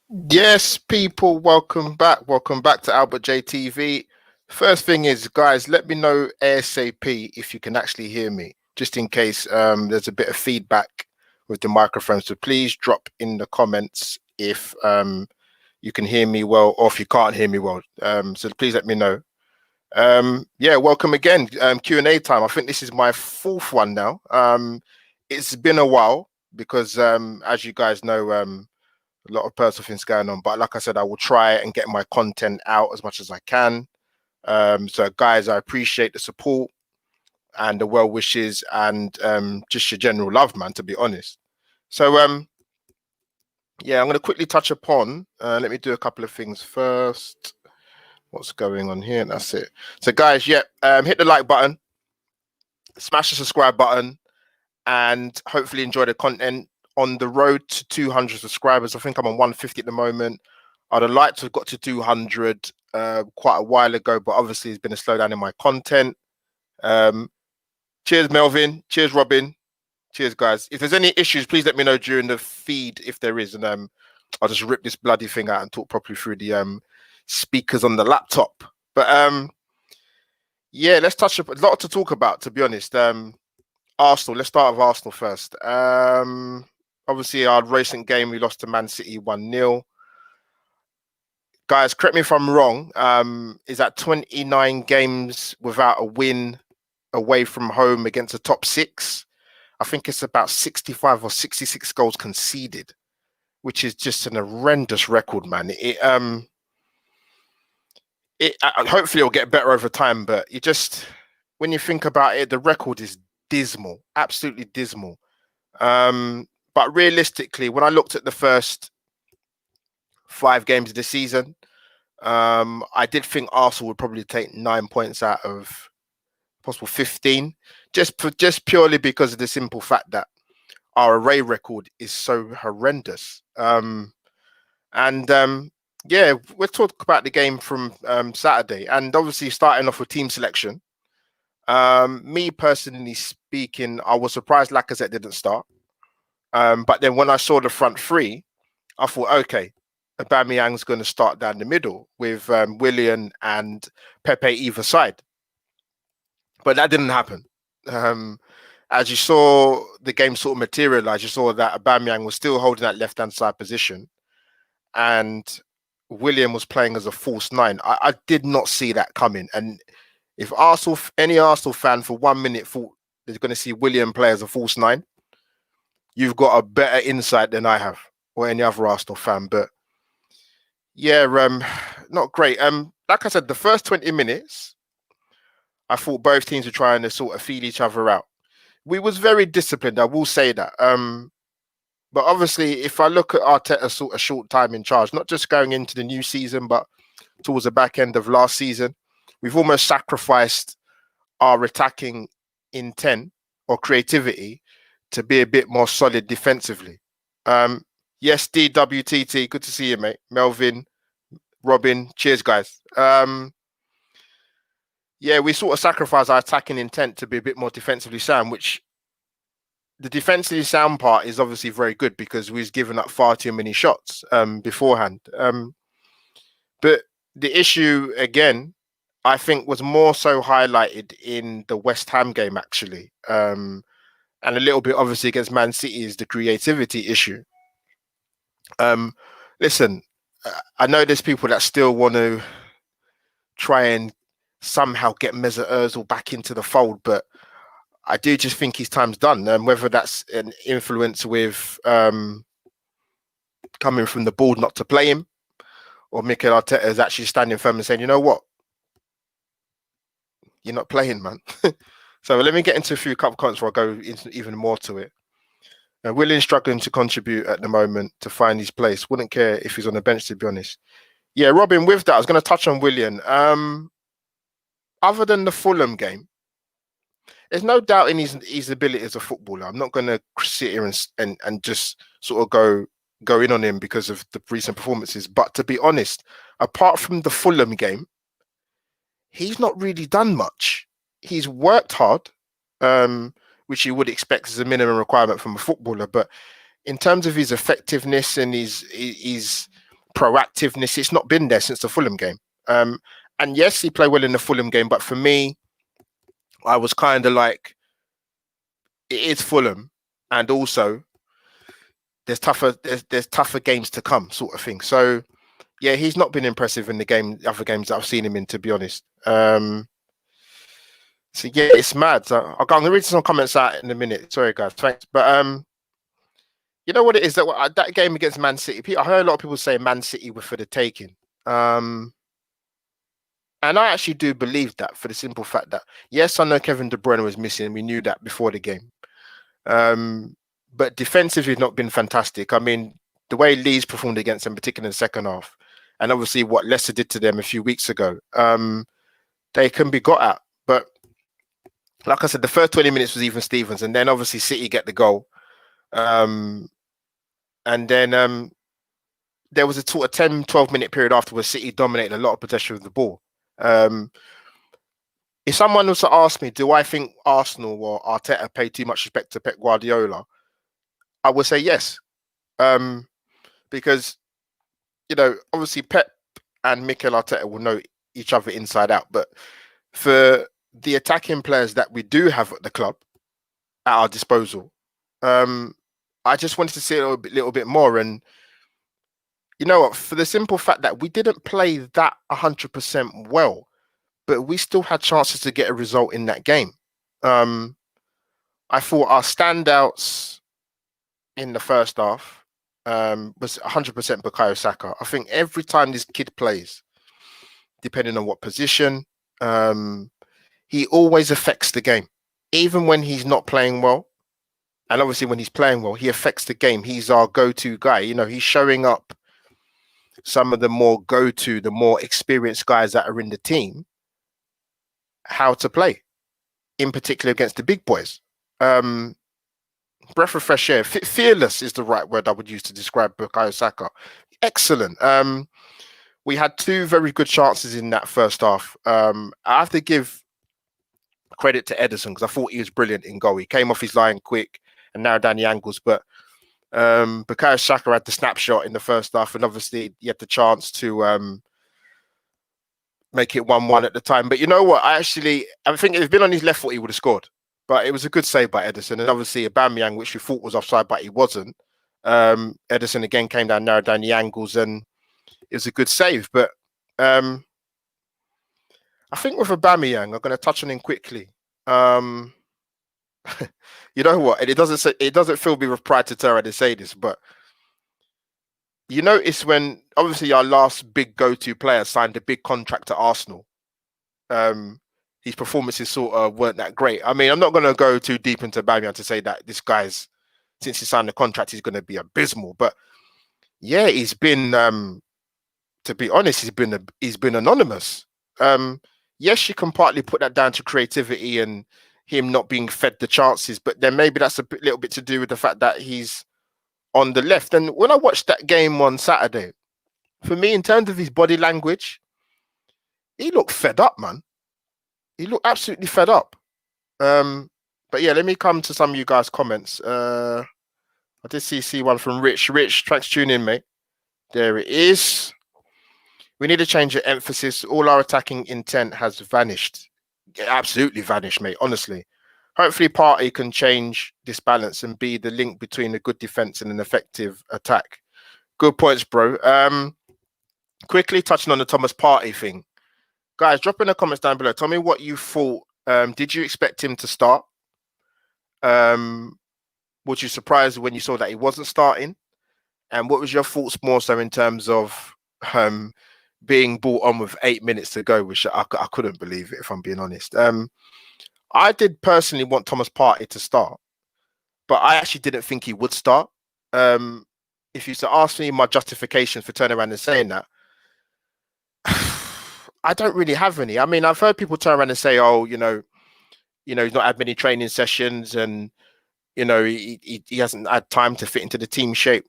Yes, people, welcome back. Welcome back to Albert JTV. First thing is, guys, let me know ASAP if you can actually hear me, just in case there's a bit of feedback with the microphone. So please drop in the comments if you can hear me well or if you can't hear me well. So please let me know. Yeah, welcome again. Q&A time. I think this is my fourth one now. It's been a while because as you guys know, a lot of personal things going on. But like I said, I will try and get my content out as much as I can. So, guys, I appreciate the support and the well wishes and just your general love, man. To be honest. So, yeah, I'm going to quickly touch upon. Let me do a couple of things first. What's going on here? And that's it. So, guys, yeah, hit the like button, smash the subscribe button, and hopefully enjoy the content. On the road to 200 subscribers, I think I'm on 150 at the moment. I'd have liked to have got to 200 quite a while ago, but obviously there's been a slowdown in my content. Um, cheers, Melvin. Cheers, Robin. Cheers, guys. If there's any issues, please let me know during the feed if there is, and I'll just rip this bloody thing out and talk properly through the speakers on the laptop. But yeah, let's touch up a lot to talk about. To be honest, Arsenal. Let's start with Arsenal first. Obviously, our recent game we lost to Man City 1-0. Guys, correct me if I'm wrong. Is that 29 games without a win away from home against the top six? I think it's about 65 or 66 goals conceded, which is just an horrendous record, man. Hopefully it'll get better over time, but when you think about it, the record is dismal, absolutely dismal. But realistically, when I looked at the first 5 games of the season, I did think Arsenal would probably take 9 points out of possible 15, just purely because of the simple fact that our away record is so horrendous. Yeah, we'll talk about the game from Saturday, and obviously starting off with team selection. Me personally speaking, I was surprised Lacazette didn't start. But then when I saw the front three, I thought, okay, Aubameyang's going to start down the middle with Willian and Pepe either side. But that didn't happen. As you saw the game sort of materialize, you saw that Aubameyang was still holding that left-hand side position and William was playing as a false nine. I did not see that coming. And if any Arsenal fan for 1 minute thought they're going to see William play as a false nine, you've got a better insight than I have or any other Arsenal fan. But yeah, not great. Like I said, the first 20 minutes, I thought both teams were trying to sort of feed each other out. We was very disciplined, I will say that. But obviously, if I look at Arteta's sort of short time in charge, not just going into the new season, but towards the back end of last season, we've almost sacrificed our attacking intent or creativity to be a bit more solid defensively. Yes, DWTT, good to see you, mate. Melvin, Robin, cheers, guys. Yeah, we sort of sacrifice our attacking intent to be a bit more defensively sound, which the defensively sound part is obviously very good because we was giving up far too many shots beforehand. But the issue, again, I think was more so highlighted in the West Ham game, actually. And a little bit, obviously, against Man City is the creativity issue. Listen, I know there's people that still want to try and somehow get Mesut Ozil back into the fold, but I do just think his time's done. And whether that's an influence with coming from the board not to play him, or Mikel Arteta is actually standing firm and saying, you know what, you're not playing, man. So let me get into a few couple comments before I go into even more to it. Willian's struggling to contribute at the moment to find his place. Wouldn't care if he's on the bench, to be honest. Yeah, Robin, with that, I was going to touch on Willian. Other than the Fulham game, there's no doubt in his ability as a footballer. I'm not going to sit here and just sort of go in on him because of the recent performances. But to be honest, apart from the Fulham game, he's not really done much. He's worked hard, which you would expect as a minimum requirement from a footballer. But in terms of his effectiveness and his proactiveness, it's not been there since the Fulham game. And yes, he played well in the Fulham game, but for me, I was kind of like, it is Fulham, and also there's tougher games to come, sort of thing. So yeah, he's not been impressive in the other games that I've seen him in, to be honest. So yeah, it's mad. So I'm gonna read some comments out in a minute. Sorry, guys, thanks. But you know what it is, that game against Man City, I heard a lot of people say Man City were for the taking. And I actually do believe that, for the simple fact that, yes, I know Kevin De Bruyne was missing. We knew that before the game. But defensively, not been fantastic. I mean, the way Leeds performed against them, particularly in the second half, and obviously what Leicester did to them a few weeks ago, they can be got at. But like I said, the first 20 minutes was even Stevens, and then obviously City get the goal. And then there was a 10, 12-minute period afterwards, City dominated a lot of possession of the ball. If someone was to ask me, do I think Arsenal or Arteta pay too much respect to Pep Guardiola, I would say yes. Because, you know, obviously Pep and Mikel Arteta will know each other inside out. But for the attacking players that we do have at the club at our disposal, I just wanted to see a little bit more. And you know what? For the simple fact that we didn't play that 100% well, but we still had chances to get a result in that game. I thought our standouts in the first half was 100% Bukayo Saka. I think every time this kid plays, depending on what position, he always affects the game. Even when he's not playing well, and obviously when he's playing well, he affects the game. He's our go-to guy. You know, he's showing up some of the more the more experienced guys that are in the team, how to play, in particular against the big boys. Breath of fresh air. Fearless is the right word I would use to describe Bukayo Saka. Excellent. We had two very good chances in that first half. I have to give credit to Ederson because I thought he was brilliant in goal. He came off his line quick and narrowed down the angles. But Bukayo Saka had the snapshot in the first half, and obviously he had the chance to make it 1-1 at the time. But you know what? I think if he'd been on his left foot, he would have scored. But it was a good save by Ederson. And obviously Aubameyang, which we thought was offside, but he wasn't. Ederson again came down, narrowed down the angles, and it was a good save. But I think with Aubameyang, I'm going to touch on him quickly. You know what? And it doesn't fill me with pride to tell her to say this, but you notice when obviously our last big go-to player signed a big contract to Arsenal, his performances sort of weren't that great. I mean, I'm not going to go too deep into Aubameyang to say that this guy's, since he signed the contract, he's going to be abysmal. But yeah, he's been, to be honest, he's been anonymous. Yes, you can partly put that down to creativity and him not being fed the chances, but then maybe that's a little bit to do with the fact that he's on the left. And when I watched that game on Saturday, for me, in terms of his body language, he looked fed up, man. He looked absolutely fed up. But yeah, let me come to some of you guys' comments. I did see one from Rich. Rich, thanks for tuning in, mate. There it is. We need to change the emphasis. All our attacking intent has vanished. Yeah, absolutely vanished, mate, honestly. Hopefully Partey can change this balance and be the link between a good defense and an effective attack. Good points, bro. Quickly touching on the Thomas Partey thing. Guys, drop in the comments down below. Tell me what you thought. Did you expect him to start? Was you surprised when you saw that he wasn't starting? And what was your thoughts more so in terms of being brought on with 8 minutes to go, which I couldn't believe it, if I'm being honest. I did personally want Thomas Partey to start, but I actually didn't think he would start. If you to ask me my justification for turning around and saying that, I don't really have any. I mean, I've heard people turn around and say, "Oh, you know, he's not had many training sessions, and he hasn't had time to fit into the team shape."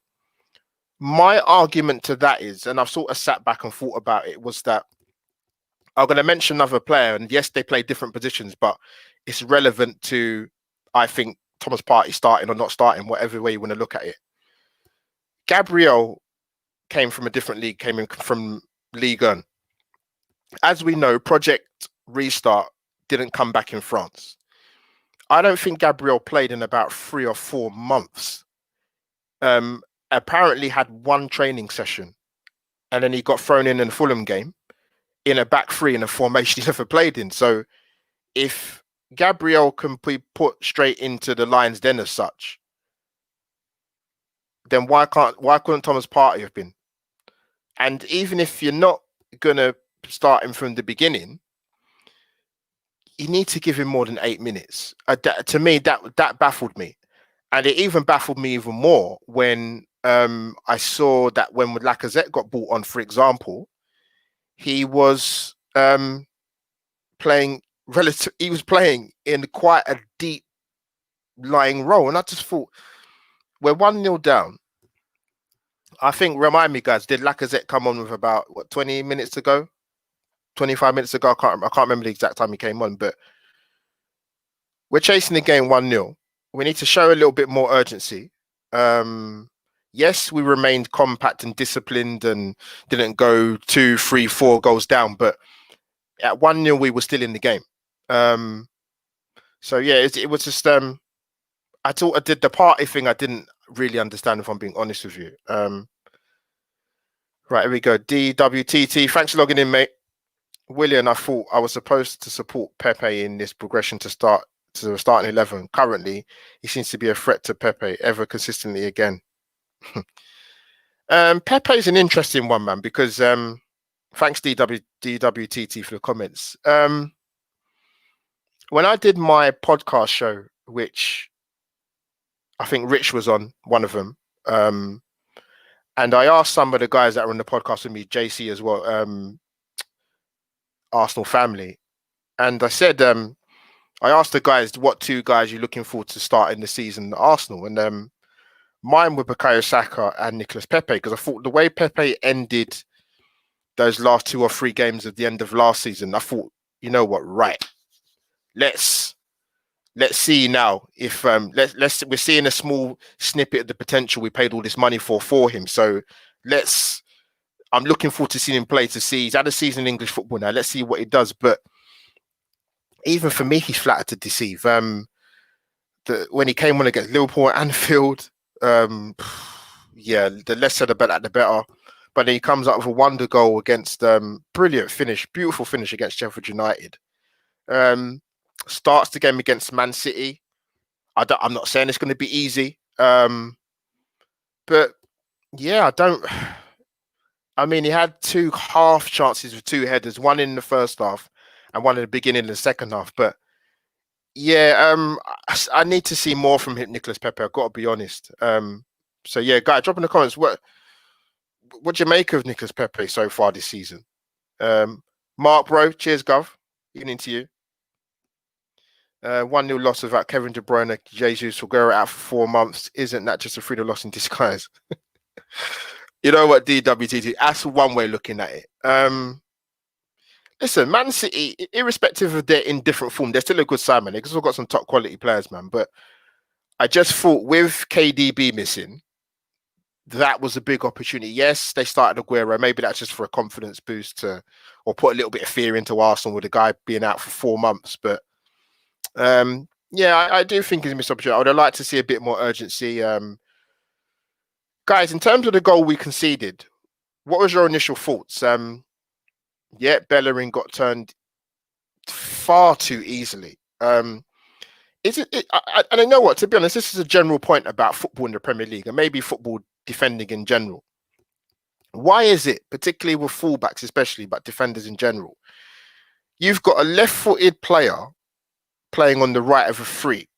My argument to that is, and I've sort of sat back and thought about it, was that I'm going to mention another player, and yes, they play different positions, but it's relevant to, I think, Thomas Partey starting or not starting, whatever way you want to look at it. Gabriel came from a different league, came in from Ligue 1. As we know, Project Restart didn't come back in France. I don't think Gabriel played in about 3 or 4 months. Apparently had one training session, and then he got thrown in the Fulham game in a back three in a formation he never played in. So if Gabriel can be put straight into the Lions Den as such, then why couldn't Thomas Partey have been? And even if you're not gonna start him from the beginning, you need to give him more than 8 minutes. To me, that baffled me, and it even baffled me even more when I saw that when Lacazette got brought on, for example, he was playing He was playing in quite a deep lying role, and I just thought we're 1-0 down. I think, remind me, guys, did Lacazette come on with about 20 minutes to go? 25 minutes ago? I can't remember the exact time he came on, but we're chasing the game 1-0. We need to show a little bit more urgency. Yes, we remained compact and disciplined and didn't go 2, 3, 4 goals down, but at 1-0 we were still in the game. So yeah, it was just I thought I did the party thing. I didn't really understand, if I'm being honest with you. Right, here we go. DWTT, thanks for logging in, mate. William, I thought I was supposed to support Pepe in this progression to the starting 11. Currently, he seems to be a threat to Pepe ever consistently again. Pepe is an interesting one, man, because thanks DWTT for the comments. When I did my podcast show, which I think Rich was on, one of them, and I asked some of the guys that were on the podcast with me, JC as well, Arsenal family, and I said, I asked the guys, what 2 guys you're looking forward to start in the season at Arsenal, and mine were Bukayo Saka and Nicolas Pepe, because I thought the way Pepe ended those last 2 or 3 games at the end of last season, I thought, you know what, right, let's see now if we're seeing a small snippet of the potential we paid all this money for him. So I'm looking forward to seeing him play, to see he's had a season in English football now. Let's see what he does. But even for me, he's flattered to deceive. When he came on against Liverpool at Anfield, yeah, the less said about that, the better. But then he comes up with a wonder goal against brilliant finish, beautiful finish against Sheffield United. Starts the game against Man City. I'm not saying it's going to be easy, but yeah, I mean, he had 2 half chances with 2 headers, one in the first half and one in the beginning of the second half. But yeah, I need to see more from him, Nicolas Pepe. I've got to be honest. So yeah, guys, drop in the comments what do you make of Nicolas Pepe so far this season? Mark, bro, cheers, Gov. Evening to you. 1-0 loss without Kevin De Bruyne, Jesus Aguero out for 4 months. Isn't that just a 3-0 loss in disguise? You know what, DWTT? That's one way of looking at it. Listen, Man City, irrespective of their indifferent form, they're still a good side, man. They've still got some top quality players, man. But I just thought with KDB missing, that was a big opportunity. Yes, they started Aguero. Maybe that's just for a confidence boost or put a little bit of fear into Arsenal with the guy being out for 4 months. But yeah, I do think it's a missed opportunity. I would have liked to see a bit more urgency. Guys, in terms of the goal we conceded, what was your initial thoughts? Yeah, Bellerin got turned far too easily. Is it? I don't know what. To be honest, this is a general point about football in the Premier League and maybe football defending in general. Why is it, particularly with fullbacks, especially, but defenders in general, you've got a left-footed player playing on the right of a free?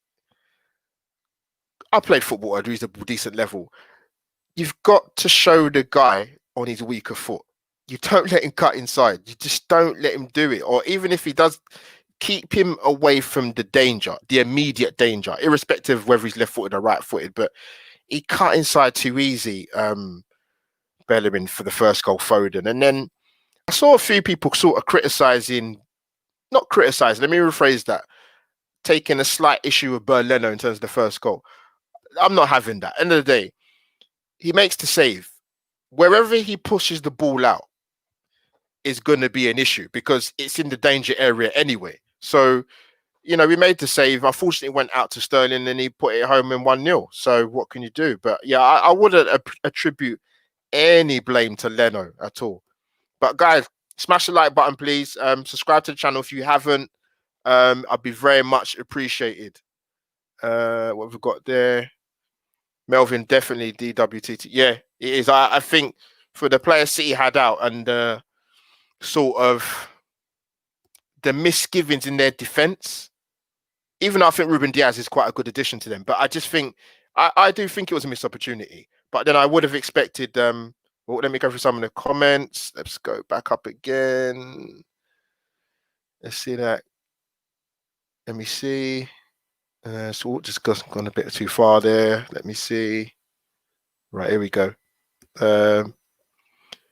I played football at a reasonable, decent level. You've got to show the guy on his weaker foot. You don't let him cut inside. You just don't let him do it. Or even if he does, keep him away from the danger, the immediate danger, irrespective of whether he's left-footed or right-footed. But he cut inside too easy, Bellerin, for the first goal, Foden. And then I saw a few people sort of not criticising, let me rephrase that, taking a slight issue with Berleno in terms of the first goal. I'm not having that. End of the day, he makes the save. wherever he pushes the ball out is going to be an issue because it's in the danger area anyway. So, you know, we made the save. Unfortunately, it went out to Sterling and he put it home in 1-0. So what can you do? But yeah, I wouldn't attribute any blame to Leno at all. But guys, smash the like button, please. Subscribe to the channel if you haven't. I'd be very much appreciated. What have we got there? Melvin, definitely DWTT. Yeah, it is. I think for the players City had out and sort of the misgivings in their defense, even though I think Ruben Diaz is quite a good addition to them, but I just think I do think it was a missed opportunity. But then I would have expected. Well, let me go through some of the comments. Let's go back up again. Let's see that. Let me see. So just gone a bit too far there. Let me see. Right, here we go.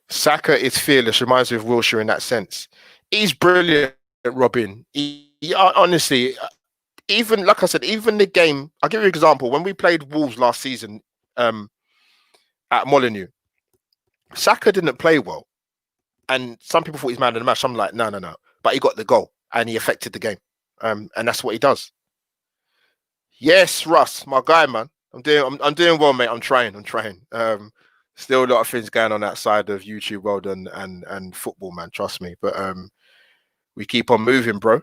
Saka is fearless. Reminds me of Wilshere in that sense. He's brilliant, Robin. Honestly, even like I said, even the game. I'll give you an example. When we played Wolves last season at Molineux, Saka didn't play well, and some people thought he's man of the match. I'm like, no, but he got the goal and he affected the game, and that's what he does. Yes, Russ, my guy, man. I'm doing well, mate. I'm trying. Still a lot of things going on outside of YouTube world and football, man. Trust me. But we keep on moving, bro.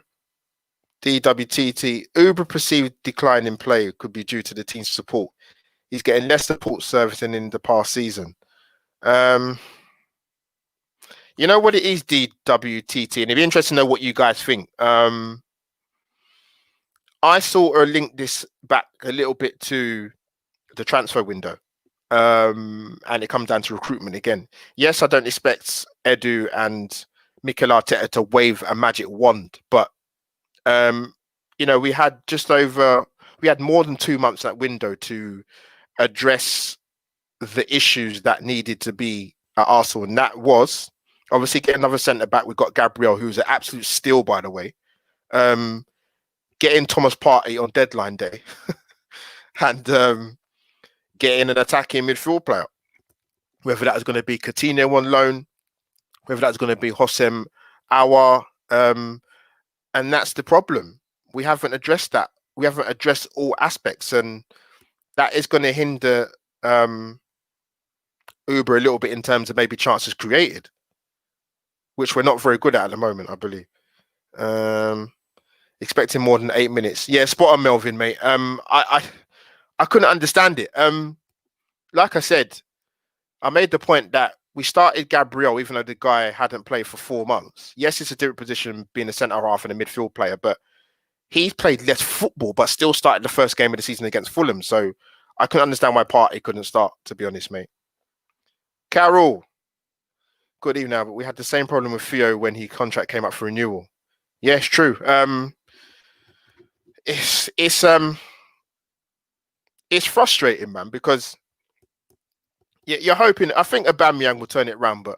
DWTT, Uber perceived decline in play could be due to the team's support. He's getting less support service than in the past season. You know what it is, DWTT, and it'd be interesting to know what you guys think. I sort of linked this back a little bit to the transfer window. And it comes down to recruitment again. Yes, I don't expect Edu and Mikel Arteta to wave a magic wand, but you know, we had more than 2 months that window to address the issues that needed to be at Arsenal, and that was obviously get another centre back. We've got Gabriel, who's an absolute steal, by the way. Getting Thomas Partey on deadline day, and getting an attacking midfield player, whether that is going to be Coutinho on loan, whether that's going to be Hossein Aouar, and that's the problem. We haven't addressed that. We haven't addressed all aspects, and that is going to hinder Uber a little bit in terms of maybe chances created, which we're not very good at the moment, I believe. Expecting more than 8 minutes. Yeah, spot on, Melvin, mate. I couldn't understand it. Like I said, I made the point that we started Gabriel, even though the guy hadn't played for 4 months. Yes, it's a different position being a centre half and a midfield player, but he's played less football, but still started the first game of the season against Fulham. So I couldn't understand why Partey couldn't start, to be honest, mate. Carol, good evening. But we had the same problem with Theo when his contract came up for renewal. Yeah, it's true. It's frustrating, man, because you're hoping. I think Aubameyang will turn it around, but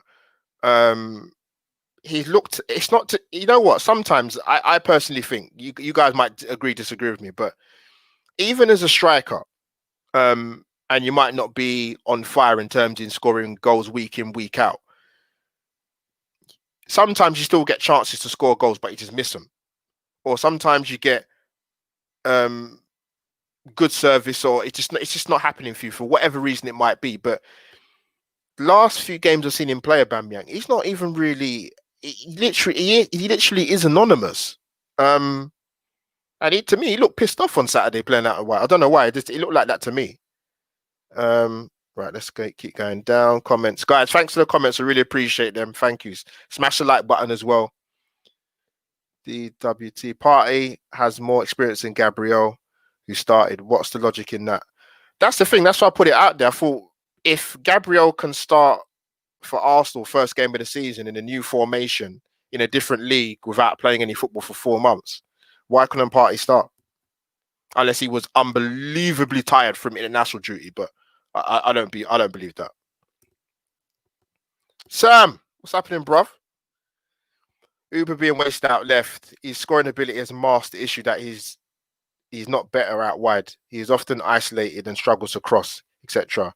he's looked. It's not. You know what? Sometimes I personally think you guys might disagree with me, but even as a striker, and you might not be on fire in terms in scoring goals week in, week out. Sometimes you still get chances to score goals, but you just miss them. Or sometimes you get good service, or it's just not happening for you for whatever reason it might be. But the last few games I've seen him play Aubameyang, he's not even really. He literally is anonymous. And to me, he looked pissed off on Saturday playing out of white. I don't know why. It looked like that to me. Right, let's keep going down. Comments, guys. Thanks for the comments. I really appreciate them. Thank you. Smash the like button as well. DWT Partey has more experience than Gabriel, who started. What's the logic in that? That's the thing. That's why I put it out there. I thought if Gabriel can start for Arsenal first game of the season in a new formation in a different league without playing any football for 4 months, why couldn't Partey start? Unless he was unbelievably tired from international duty, but I don't believe that. Sam, what's happening, bruv? Uber being wasted out left. His scoring ability has masked the issue that he's not better out wide. He is often isolated and struggles to cross, etc.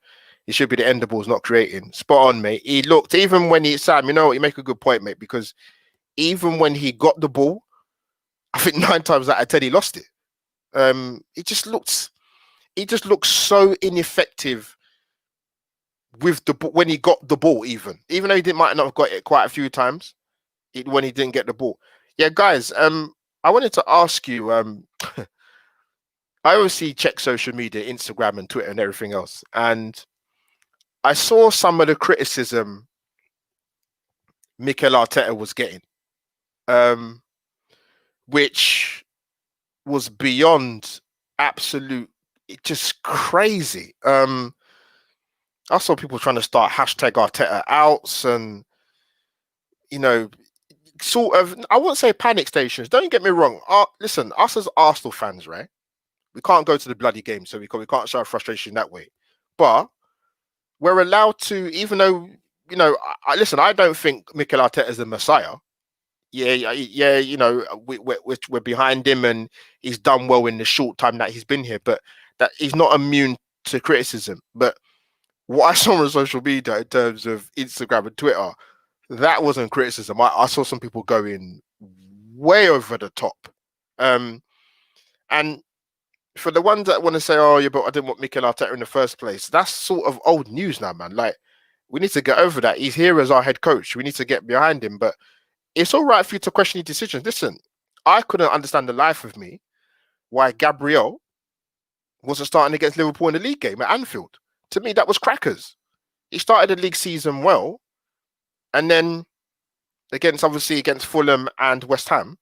He should be the end the ball's not creating. Spot on, mate. He looked, even when Sam, you know what, you make a good point, mate, because even when he got the ball, I think 9 times out of 10 he lost it. He just looks so ineffective with the when he got the ball, even though he might not have got it quite a few times when he didn't get the ball. Yeah, guys. I wanted to ask you. I obviously check social media, Instagram and Twitter and everything else, and I saw some of the criticism Mikel Arteta was getting, which was beyond absolute, just crazy. I saw people trying to start hashtag Arteta outs and, you know, sort of, I won't say panic stations. Don't get me wrong. Listen, us as Arsenal fans, right? We can't go to the bloody game, so we can't show our frustration that way. But we're allowed to, even though, you know, listen, I don't think Mikel Arteta is the Messiah. Yeah, you know, we're behind him and he's done well in the short time that he's been here, but that he's not immune to criticism. But what I saw on social media in terms of Instagram and Twitter, that wasn't criticism. I saw some people going way over the top. And for the ones that want to say, oh, yeah, but I didn't want Mikel Arteta in the first place, that's sort of old news now, man. Like, we need to get over that. He's here as our head coach. We need to get behind him. But it's all right for you to question your decisions. Listen, I couldn't understand the life of me why Gabriel wasn't starting against Liverpool in the league game at Anfield. To me, that was crackers. He started the league season well, and then against Fulham and West Ham,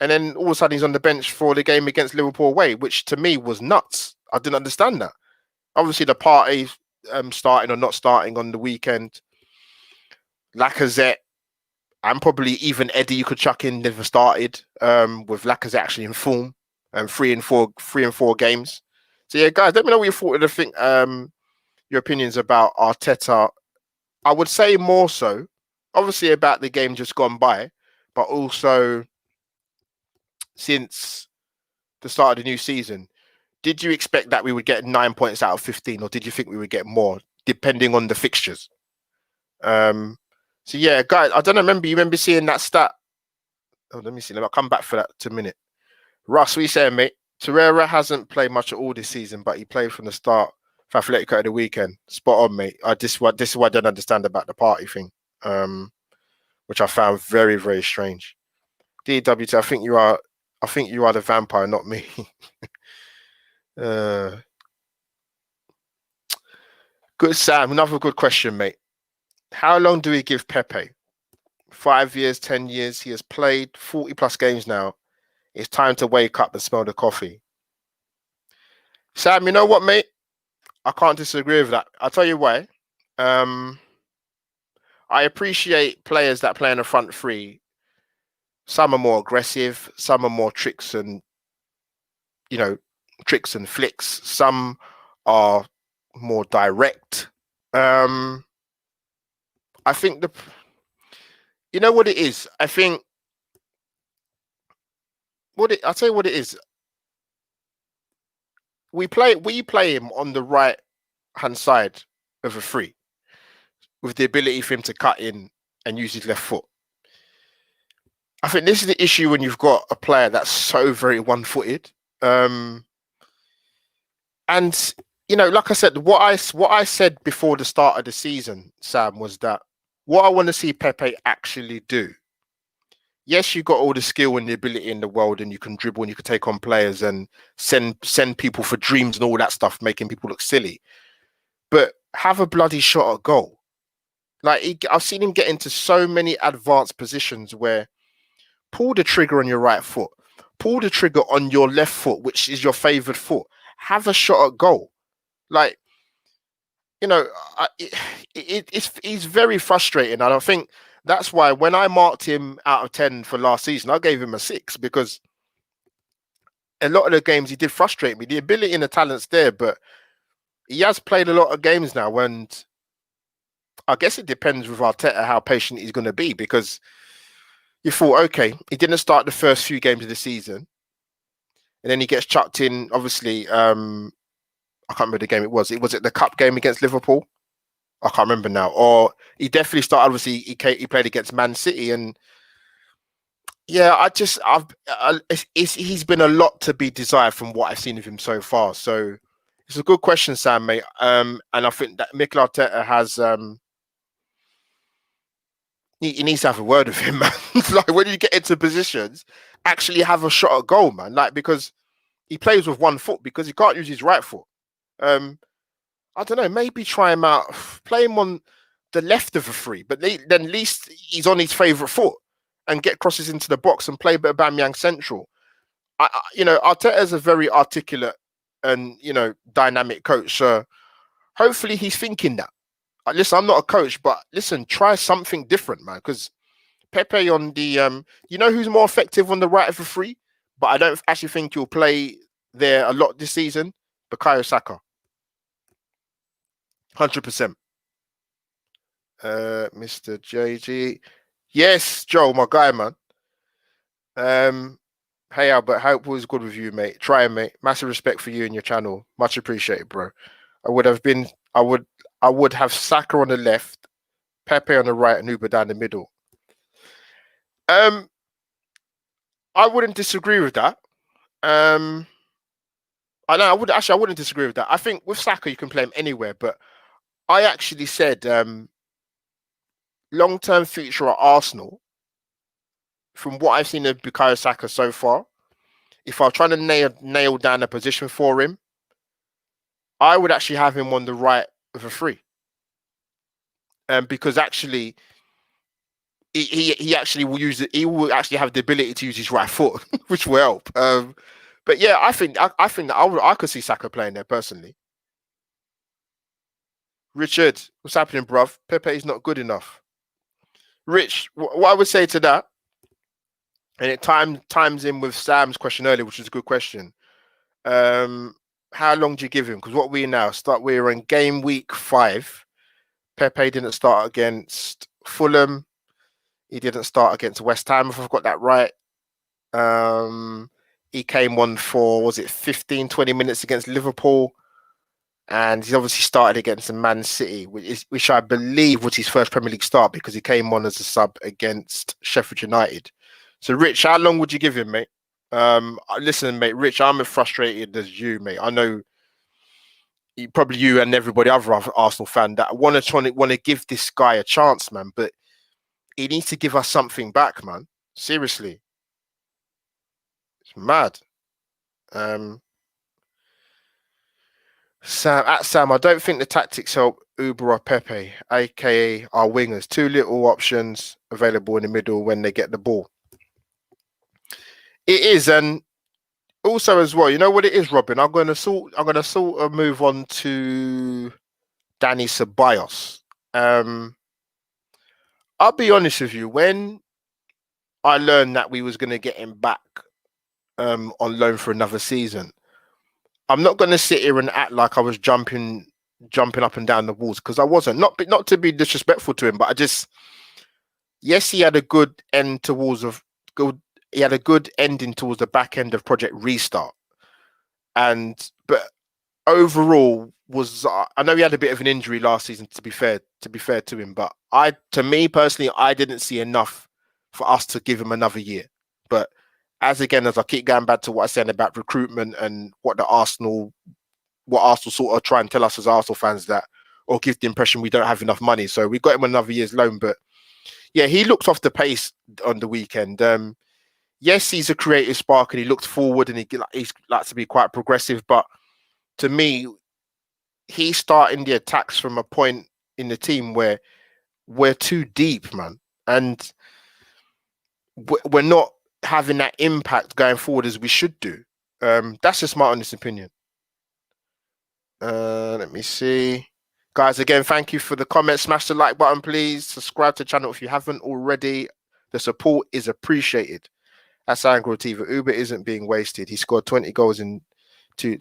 and then all of a sudden he's on the bench for the game against Liverpool away, which to me was nuts. I didn't understand that. Obviously, the party starting or not starting on the weekend, Lacazette, and probably even Eddie you could chuck in, never started, with Lacazette actually in form, 3 and 4 games. So yeah, guys, let me know what you thought of the thing, your opinions about Arteta. I would say more so, obviously, about the game just gone by, but also since the start of the new season. Did you expect that we would get 9 points out of 15, or did you think we would get more, depending on the fixtures? So yeah, guys, I don't know. You remember seeing that stat? Oh, let me see. I'll come back for that in a minute. Russ, what are you saying, mate? Torreira hasn't played much at all this season, but he played from the start for Atletico at the weekend. Spot on, mate. This is what I don't understand about the party thing, which I found very, very strange. DWT, I think you are the vampire, not me. Good, Sam. Another good question, mate. How long do we give Pepe? 5 years, 10 years? He has played 40 plus games now. It's time to wake up and smell the coffee. Sam, you know what, mate? I can't disagree with that. I'll tell you why. I appreciate players that play in the front three. Some are more aggressive. Some are more tricks and flicks. Some are more direct. I think you know what it is? I think I'll tell you what it is. We play him on the right hand side of a three, with the ability for him to cut in and use his left foot. I think this is the issue when you've got a player that's so very one-footed. And like I said, what I said before the start of the season, Sam, was that what I want to see Pepe actually do. Yes, you've got all the skill and the ability in the world, and you can dribble and you can take on players and send people for dreams and all that stuff, making people look silly. But have a bloody shot at goal. Like, I've seen him get into so many advanced positions where pull the trigger on your right foot, pull the trigger on your left foot, which is your favorite foot. Have a shot at goal. Like, it's very frustrating. And I think that's why when I marked him out of 10 for last season, I gave him a 6, because a lot of the games he did frustrate me. The ability and the talent's there, but he has played a lot of games now, and I guess it depends with Arteta how patient he's going to be, because you thought, okay, he didn't start the first few games of the season, and then he gets chucked in, obviously, I can't remember the game it was. Was it the cup game against Liverpool? I can't remember now. Or he definitely started. Obviously, he played against Man City, and yeah, he's been a lot to be desired from what I've seen of him so far. So it's a good question, Sam, mate. And I think that Mikel Arteta has he needs to have a word with him, man. Like when you get into positions, actually have a shot at goal, man. Like because he plays with one foot because he can't use his right foot. Um, I don't know. Maybe try him out, play him on the left of a free, but then at least he's on his favourite foot and get crosses into the box and play a bit of Bamyang central. Arteta is a very articulate and dynamic coach. So hopefully he's thinking that. Listen, I'm not a coach, but listen, try something different, man. Because Pepe on the who's more effective on the right of a free, but I don't actually think he'll play there a lot this season. Bukayo Saka, 100%. Mr. JG, yes, Joe, my guy, man. Hey Albert, hope was good with you, mate. Try, mate. Massive respect for you and your channel. Much appreciated, bro. I would have Saka on the left, Pepe on the right, and Uber down the middle. I wouldn't disagree with that. I wouldn't disagree with that. I think with Saka you can play him anywhere, but I actually said long-term future at Arsenal. From what I've seen of Bukayo Saka so far, if I was trying to nail down a position for him, I would actually have him on the right of a free. Because actually, he actually will use it. He will actually have the ability to use his right foot, which will help. But yeah, I think that I could see Saka playing there personally. Richard, what's happening, bruv? Pepe is not good enough. Rich, what I would say to that, and it times in with Sam's question earlier, which is a good question. How long do you give him? Because what we're in game week 5. Pepe didn't start against Fulham. He didn't start against West Ham, if I've got that right. He came on for, was it 15, 20 minutes against Liverpool? And he's obviously started against Man City, which I believe was his first Premier League start because he came on as a sub against Sheffield United. So, Rich, how long would you give him, mate? Listen, mate, Rich, I'm as frustrated as you, mate. I know probably you and everybody other Arsenal fan that want to give this guy a chance, man. But he needs to give us something back, man. Seriously, it's mad. Sam, I don't think the tactics help Uber or Pepe, aka our wingers. Too little options available in the middle when they get the ball. It is, and also as well, you know what it is, Robin. I'm gonna sort of move on to Danny Ceballos. I'll be honest with you. When I learned that we was gonna get him back on loan for another season, I'm not gonna sit here and act like I was jumping up and down the walls because I wasn't. Not to be disrespectful to him, but yes, he had a good end he had a good ending towards the back end of Project Restart, but overall I know he had a bit of an injury last season. To be fair to him, but to me personally, I didn't see enough for us to give him another year. But as I keep going back to what I said about recruitment and what Arsenal sort of try and tell us as Arsenal fans or give the impression we don't have enough money. So we got him another year's loan, but yeah, he looked off the pace on the weekend. Yes, he's a creative spark and he looked forward and he's like to be quite progressive. But to me, he's starting the attacks from a point in the team where we're too deep, man. And we're not having that impact going forward as we should do. That's just my honest opinion. Let me see. Guys, again, thank you for the comments. Smash the like button, please. Subscribe to the channel if you haven't already. The support is appreciated. That's Angro TV. Uber isn't being wasted. He scored 20 goals in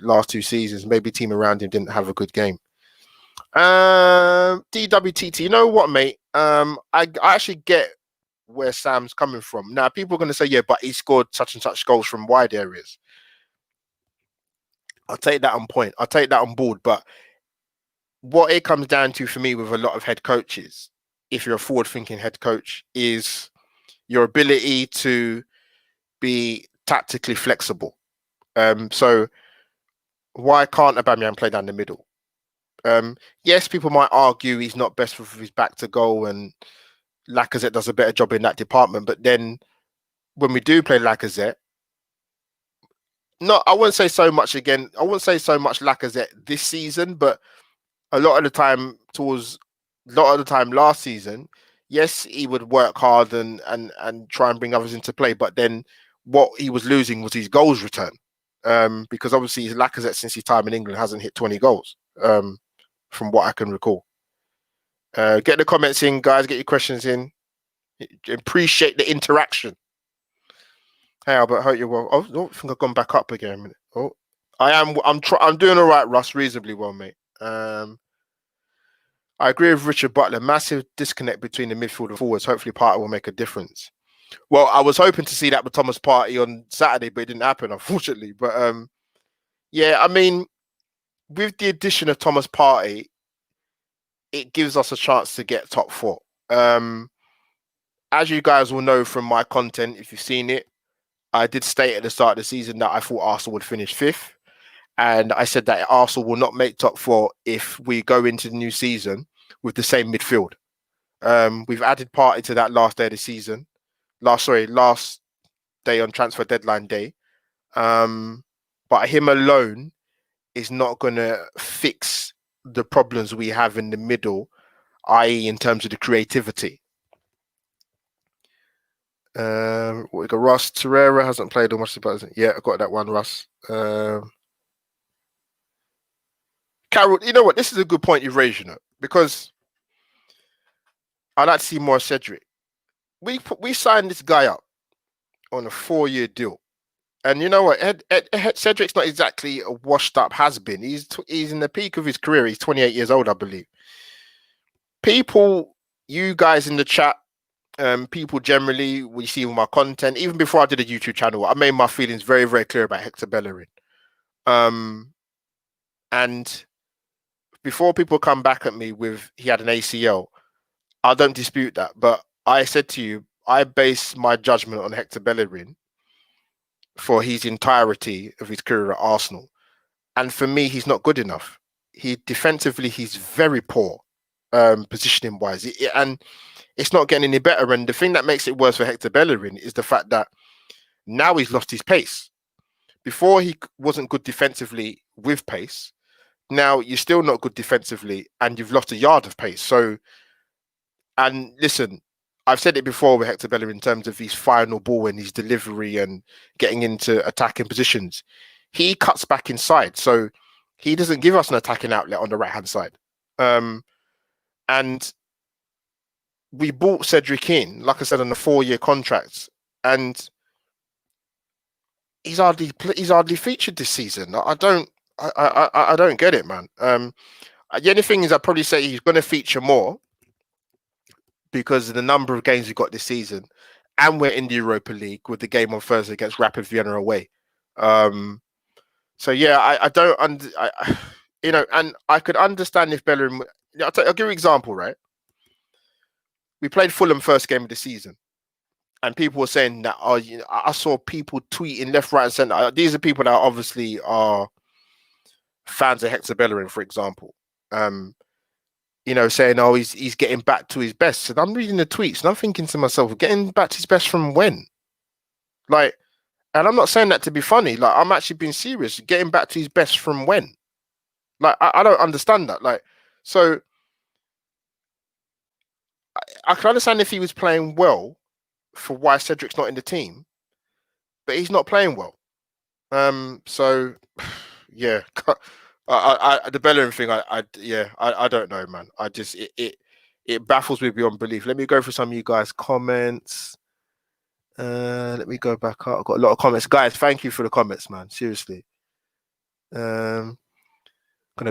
last 2 seasons. Maybe team around him didn't have a good game. DWTT, you know what, mate? I actually get where Sam's coming from. Now, people are going to say, yeah, but he scored such and such goals from wide areas. I'll take that on point. I'll take that on board. But what it comes down to for me with a lot of head coaches, if you're a forward-thinking head coach, is your ability to be tactically flexible. So why can't Aubameyang play down the middle? Yes, people might argue he's not best with his back to goal, and Lacazette does a better job in that department. But then when we do play Lacazette, I wouldn't say so much again. I wouldn't say so much Lacazette this season, but a lot of the time last season, yes, he would work hard and try and bring others into play. But then what he was losing was his goals return. Because obviously his Lacazette since his time in England hasn't hit 20 goals, from what I can recall. Get the comments in, guys. Get your questions in. Appreciate the interaction. Hey, Albert, hope you're well. Oh, I don't think I've gone back up again a minute. Oh, I am. I'm doing all right, Russ. Reasonably well, mate. I agree with Richard Butler. Massive disconnect between the midfield and forwards. Hopefully, Partey will make a difference. Well, I was hoping to see that with Thomas Partey on Saturday, but it didn't happen, unfortunately. But yeah, I mean, with the addition of Thomas Partey, it gives us a chance to get top four. As you guys will know from my content, if you've seen it, I did state at the start of the season that I thought Arsenal would finish fifth. And I said that Arsenal will not make top four if we go into the new season with the same midfield. We've added Partey to that last day of the season. Last day on transfer deadline day. But him alone is not going to fix the problems we have in the middle, i.e. in terms of the creativity. We got Russ Torreira hasn't played or much, but yeah, I got that one, Russ. Carol, you know what? This is a good point you've raised, because I'd like to see more Cedric. We signed this guy up on a 4-year deal. And you know what? Cedric's not exactly a washed-up has-been. He's in the peak of his career. He's 28 years old, I believe. People, you guys in the chat, people generally, we see my content. Even before I did a YouTube channel, I made my feelings very, very clear about Hector Bellerin. And before people come back at me with he had an ACL, I don't dispute that. But I said to you, I base my judgment on Hector Bellerin for his entirety of his career at Arsenal. And for me, he's not good enough. Defensively, he's very poor, positioning wise. And it's not getting any better. And the thing that makes it worse for Hector Bellerin is the fact that now he's lost his pace. Before he wasn't good defensively with pace. Now you're still not good defensively and you've lost a yard of pace. So, and listen, I've said it before with Hector Bellerin in terms of his final ball and his delivery and getting into attacking positions. He cuts back inside. So he doesn't give us an attacking outlet on the right-hand side. And we bought Cedric in, like I said, on a 4-year contract. And he's hardly featured this season. I don't get it, man. The only thing is I'd probably say he's going to feature more because of the number of games we've got this season, and we're in the Europa League with the game on Thursday against Rapid Vienna away. So yeah, I don't and I could understand if Bellerin. I'll give you an example, right? We played Fulham first game of the season, and people were saying that I saw people tweeting left, right, and centre. These are people that obviously are fans of Hector Bellerin, for example. Saying, oh, he's getting back to his best. And I'm reading the tweets and I'm thinking to myself, getting back to his best from when? Like, and I'm not saying that to be funny. Like, I'm actually being serious. Getting back to his best from when? Like, I don't understand that. Like, so I can understand if he was playing well for why Cedric's not in the team, but he's not playing well. So yeah. The Bellerin thing, I don't know, man. I just it baffles me beyond belief. Let me go through some of you guys' comments. Let me go back up. I've got a lot of comments, guys. Thank you for the comments, man. Seriously. Gonna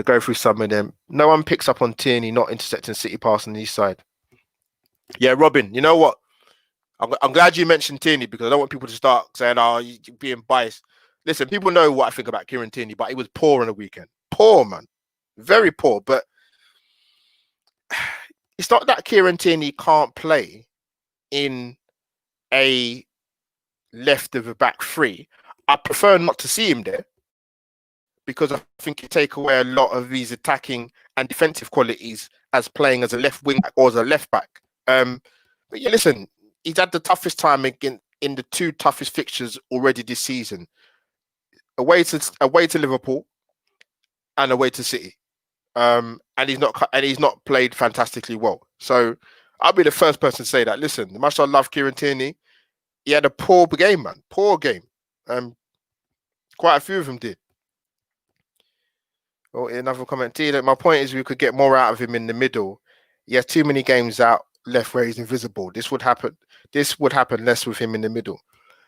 go through some of them. No one picks up on Tierney not intercepting City pass on the east side. Yeah, Robin. You know what? I'm glad you mentioned Tierney because I don't want people to start saying, "Oh, you're being biased." listen, people know what I think about Kieran Tierney, but he was poor on the weekend. Poor, man. Very poor. But it's not that Kieran Tierney can't play in a left of a back three. I prefer not to see him there because I think you take away a lot of his attacking and defensive qualities as playing as a left wing back or as a left back. But yeah, listen, he's had the toughest time again in the two toughest fixtures already this season. Away to Liverpool and away to City. And he's not played fantastically well. So I'll be the first person to say that. Listen, much I love Kieran Tierney, he had a poor game, man. Poor game. Quite a few of them did. Oh, another comment. My point is we could get more out of him in the middle. He has too many games out left where he's invisible. This would happen less with him in the middle.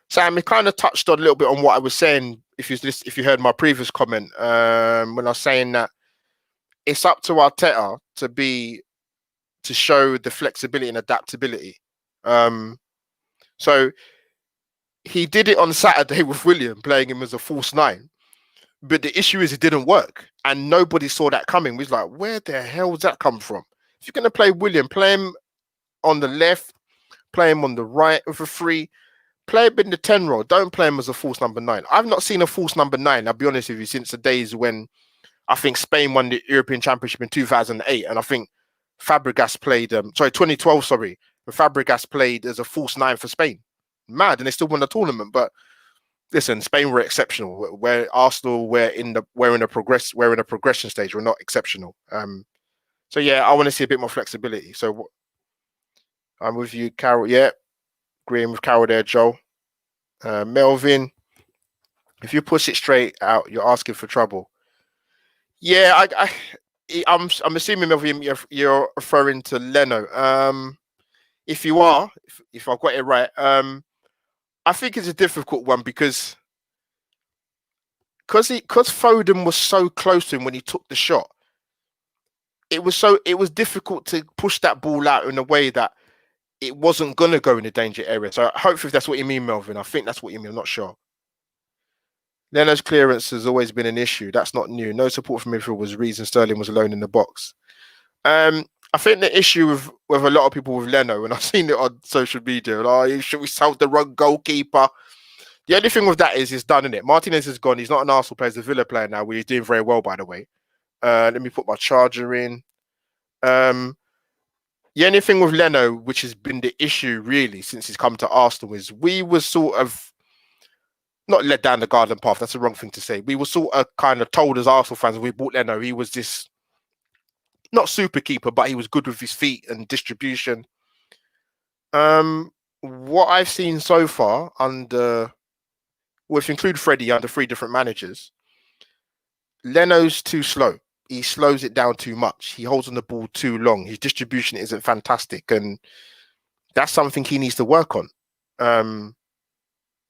Sam, it kind of touched on a little bit on what I was saying. If you heard my previous comment, when I was saying that it's up to Arteta to show the flexibility and adaptability. So he did it on Saturday with William, playing him as a false nine. But the issue is it didn't work. And nobody saw that coming. We was like, where the hell does that come from? If you're going to play William, play him on the left, play him on the right with a free, play him in the 10 role. Don't play him as a false number 9. I've not seen a false number 9, I'll be honest with you, since the days when I think Spain won the European Championship in 2008. And I think Fabregas played, 2012, sorry. Fabregas played as a false 9 for Spain. Mad, and they still won the tournament. But listen, Spain were exceptional. Where Arsenal we're in a progression stage. We're not exceptional. So yeah, I want to see a bit more flexibility. So I'm with you, Carol. Yeah, agreeing with Carol there, Joel. Melvin, if you push it straight out, you're asking for trouble. Yeah, I'm assuming, Melvin, you're referring to Leno. If you are, if I've got it right, I think it's a difficult one because Foden was so close to him when he took the shot. It was difficult to push that ball out in a way that it wasn't gonna go in the danger area. So hopefully that's what you mean, Melvin. I think that's what you mean. I'm not sure. Leno's clearance has always been an issue. That's not new. No support from midfield was reason Sterling was alone in the box. I think the issue with a lot of people with Leno, and I've seen it on social media, should we sell the wrong goalkeeper? The only thing with that is it's done, isn't it? Martinez is gone. He's not an Arsenal player. He's a Villa player now, where he's doing very well, by the way. Let me put my charger in. The only thing with Leno, which has been the issue really since he's come to Arsenal, is we were sort of not led down the garden path. That's the wrong thing to say. We were sort of kind of told as Arsenal fans when we bought Leno, he was this not super keeper, but he was good with his feet and distribution. What I've seen so far if you include Freddie under 3 different managers, Leno's too slow. He slows it down too much. He holds on the ball too long. His distribution isn't fantastic, and that's something he needs to work on.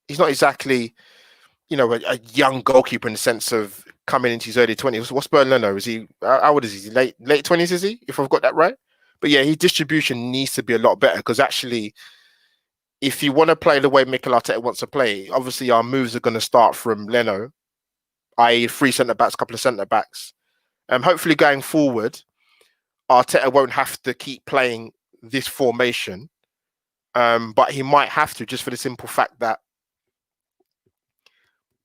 He's not exactly, a young goalkeeper in the sense of coming into his early 20s. What's Bernd Leno? Is he, how old is he? Late 20s, is he? If I've got that right. But yeah, his distribution needs to be a lot better, because actually, if you want to play the way Mikel Arteta wants to play, obviously our moves are going to start from Leno, i.e. 3 centre-backs, couple of centre-backs. Hopefully going forward, Arteta won't have to keep playing this formation, but he might have to, just for the simple fact that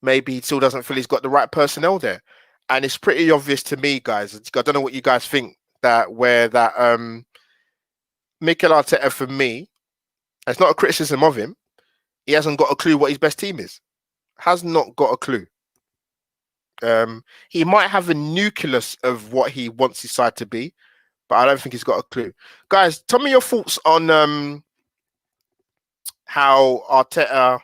maybe he still doesn't feel he's got the right personnel there. And it's pretty obvious to me, guys. I don't know what you guys think, that Mikel Arteta, for me, it's not a criticism of him, he hasn't got a clue what his best team is. Has not got a clue. He might have a nucleus of what he wants his side to be, but I don't think he's got a clue. Guys, tell me your thoughts on how Arteta,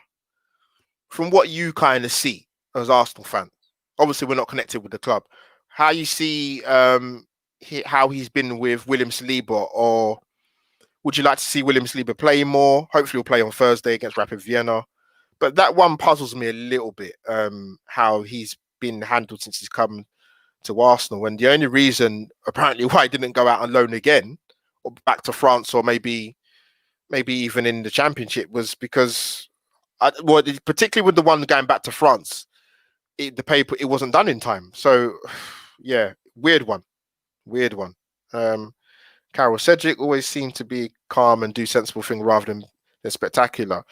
from what you kind of see as Arsenal fans, obviously we're not connected with the club, how you see how he's been with William Saliba, or would you like to see William Saliba play more? Hopefully he'll play on Thursday against Rapid Vienna. But that one puzzles me a little bit, how he's been handled since he's come to Arsenal. And the only reason apparently why he didn't go out on loan again or back to France, or maybe even in the Championship, was because particularly with the one going back to France, the paper it wasn't done in time. So yeah, weird one. Carol Cedric always seemed to be calm and do sensible thing rather than spectacular.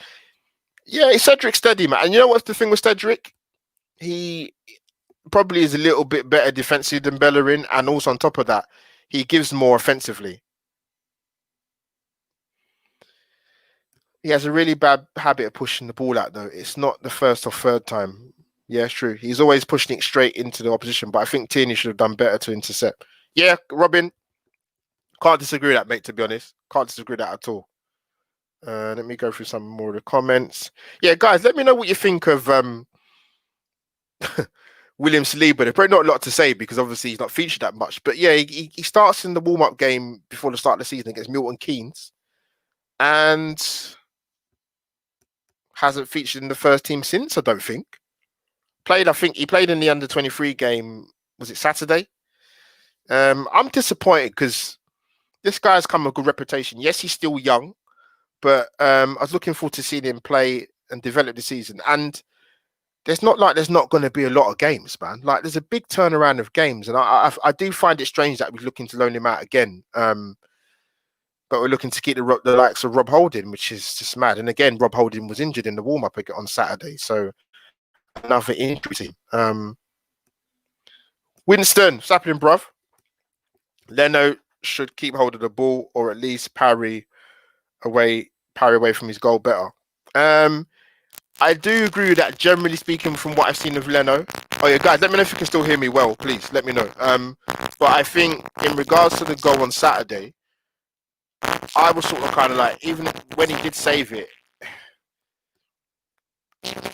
Yeah, it's Cedric steady, man. And you know what's the thing with Cedric? He probably is a little bit better defensively than Bellerin, and also on top of that, he gives more offensively. He has a really bad habit of pushing the ball out, though. It's not the first or third time. Yeah, it's true. He's always pushing it straight into the opposition, but I think Tierney should have done better to intercept. Yeah, Robin, can't disagree with that, mate, to be honest. Can't disagree with that at all. Let me go through some more of the comments. Yeah, guys, let me know what you think of William Saliba. There's probably not a lot to say because obviously he's not featured that much. But yeah, he starts in the warm-up game before the start of the season against Milton Keynes and hasn't featured in the first team since, I don't think. I think he played in the under-23 game, was it Saturday? I'm disappointed because this guy's come with a good reputation. Yes, he's still young, but I was looking forward to seeing him play and develop the season. And there's not going to be a lot of games, man. Like there's a big turnaround of games, and I do find it strange that we're looking to loan him out again. But we're looking to keep the likes of Rob Holding, which is just mad. And again, Rob Holding was injured in the warm up on Saturday, so another injury. Winston, what's happening, bruv? Leno should keep hold of the ball or at least parry away from his goal better. I do agree with that, generally speaking, from what I've seen of Leno. Oh yeah, guys, let me know if you can still hear me well, please. Let me know. But I think in regards to the goal on Saturday, I was sort of kind of like, even when he did save it,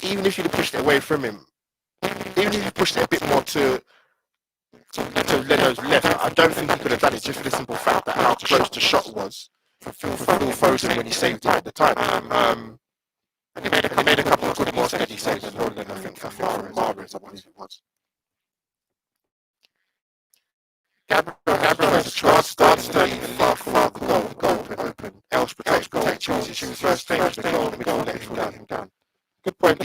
even if you'd have pushed it away from him, even if you pushed it a bit more to Leno's left, I don't think he could have done it just for the simple fact that how close the shot was for Phil Foden when he saved it at the time. And he made a couple of good more steady saves as well than I think Mahrez, I believe it was. Gabriel has a chance starts to far the goal open. Else protects his first thing was the goal, and we don't let him down. Good point,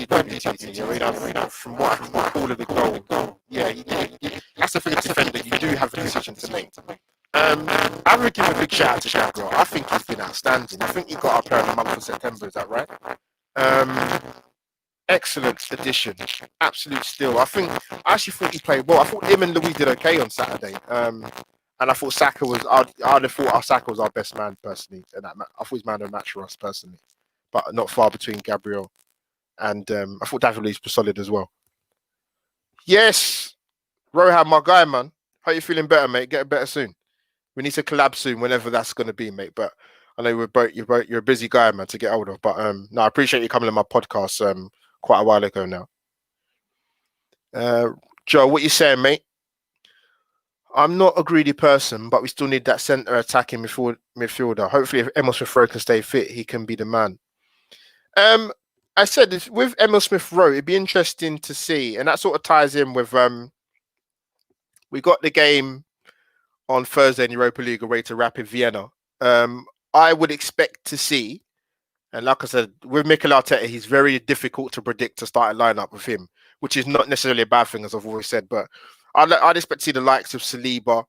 from what I can recall of the goal, yeah, that's the thing as a defender, you do have a decision to make. I would give a big shout out to Gabriel. I think he's been outstanding. I think he got our player of the month for September, is that right? Excellent addition, absolute steal. I actually thought he played well. I thought him and Louis did okay on Saturday. And I thought Saka was. I'd have thought Saka was our best man personally. And I thought he's man of the match for us personally, but not far between Gabriel and I thought David Luiz was solid as well. Yes, Rohan, my guy, man. How you feeling better, mate? Getting better soon. We need to collab soon, whenever that's going to be, mate. But I know you're a busy guy, man, to get hold of. But no, I appreciate you coming on my podcast quite a while ago now. Joe, what you saying, mate? I'm not a greedy person, but we still need that centre attacking midfielder. Hopefully, if Emil Smith Rowe can stay fit, he can be the man. I said this, with Emil Smith Rowe, it'd be interesting to see, and that sort of ties in with we got the game on Thursday in Europa League away to Rapid Vienna. I would expect to see, and like I said, with Mikel Arteta, he's very difficult to predict to start a lineup with him, which is not necessarily a bad thing, as I've always said. But I'd expect to see the likes of Saliba,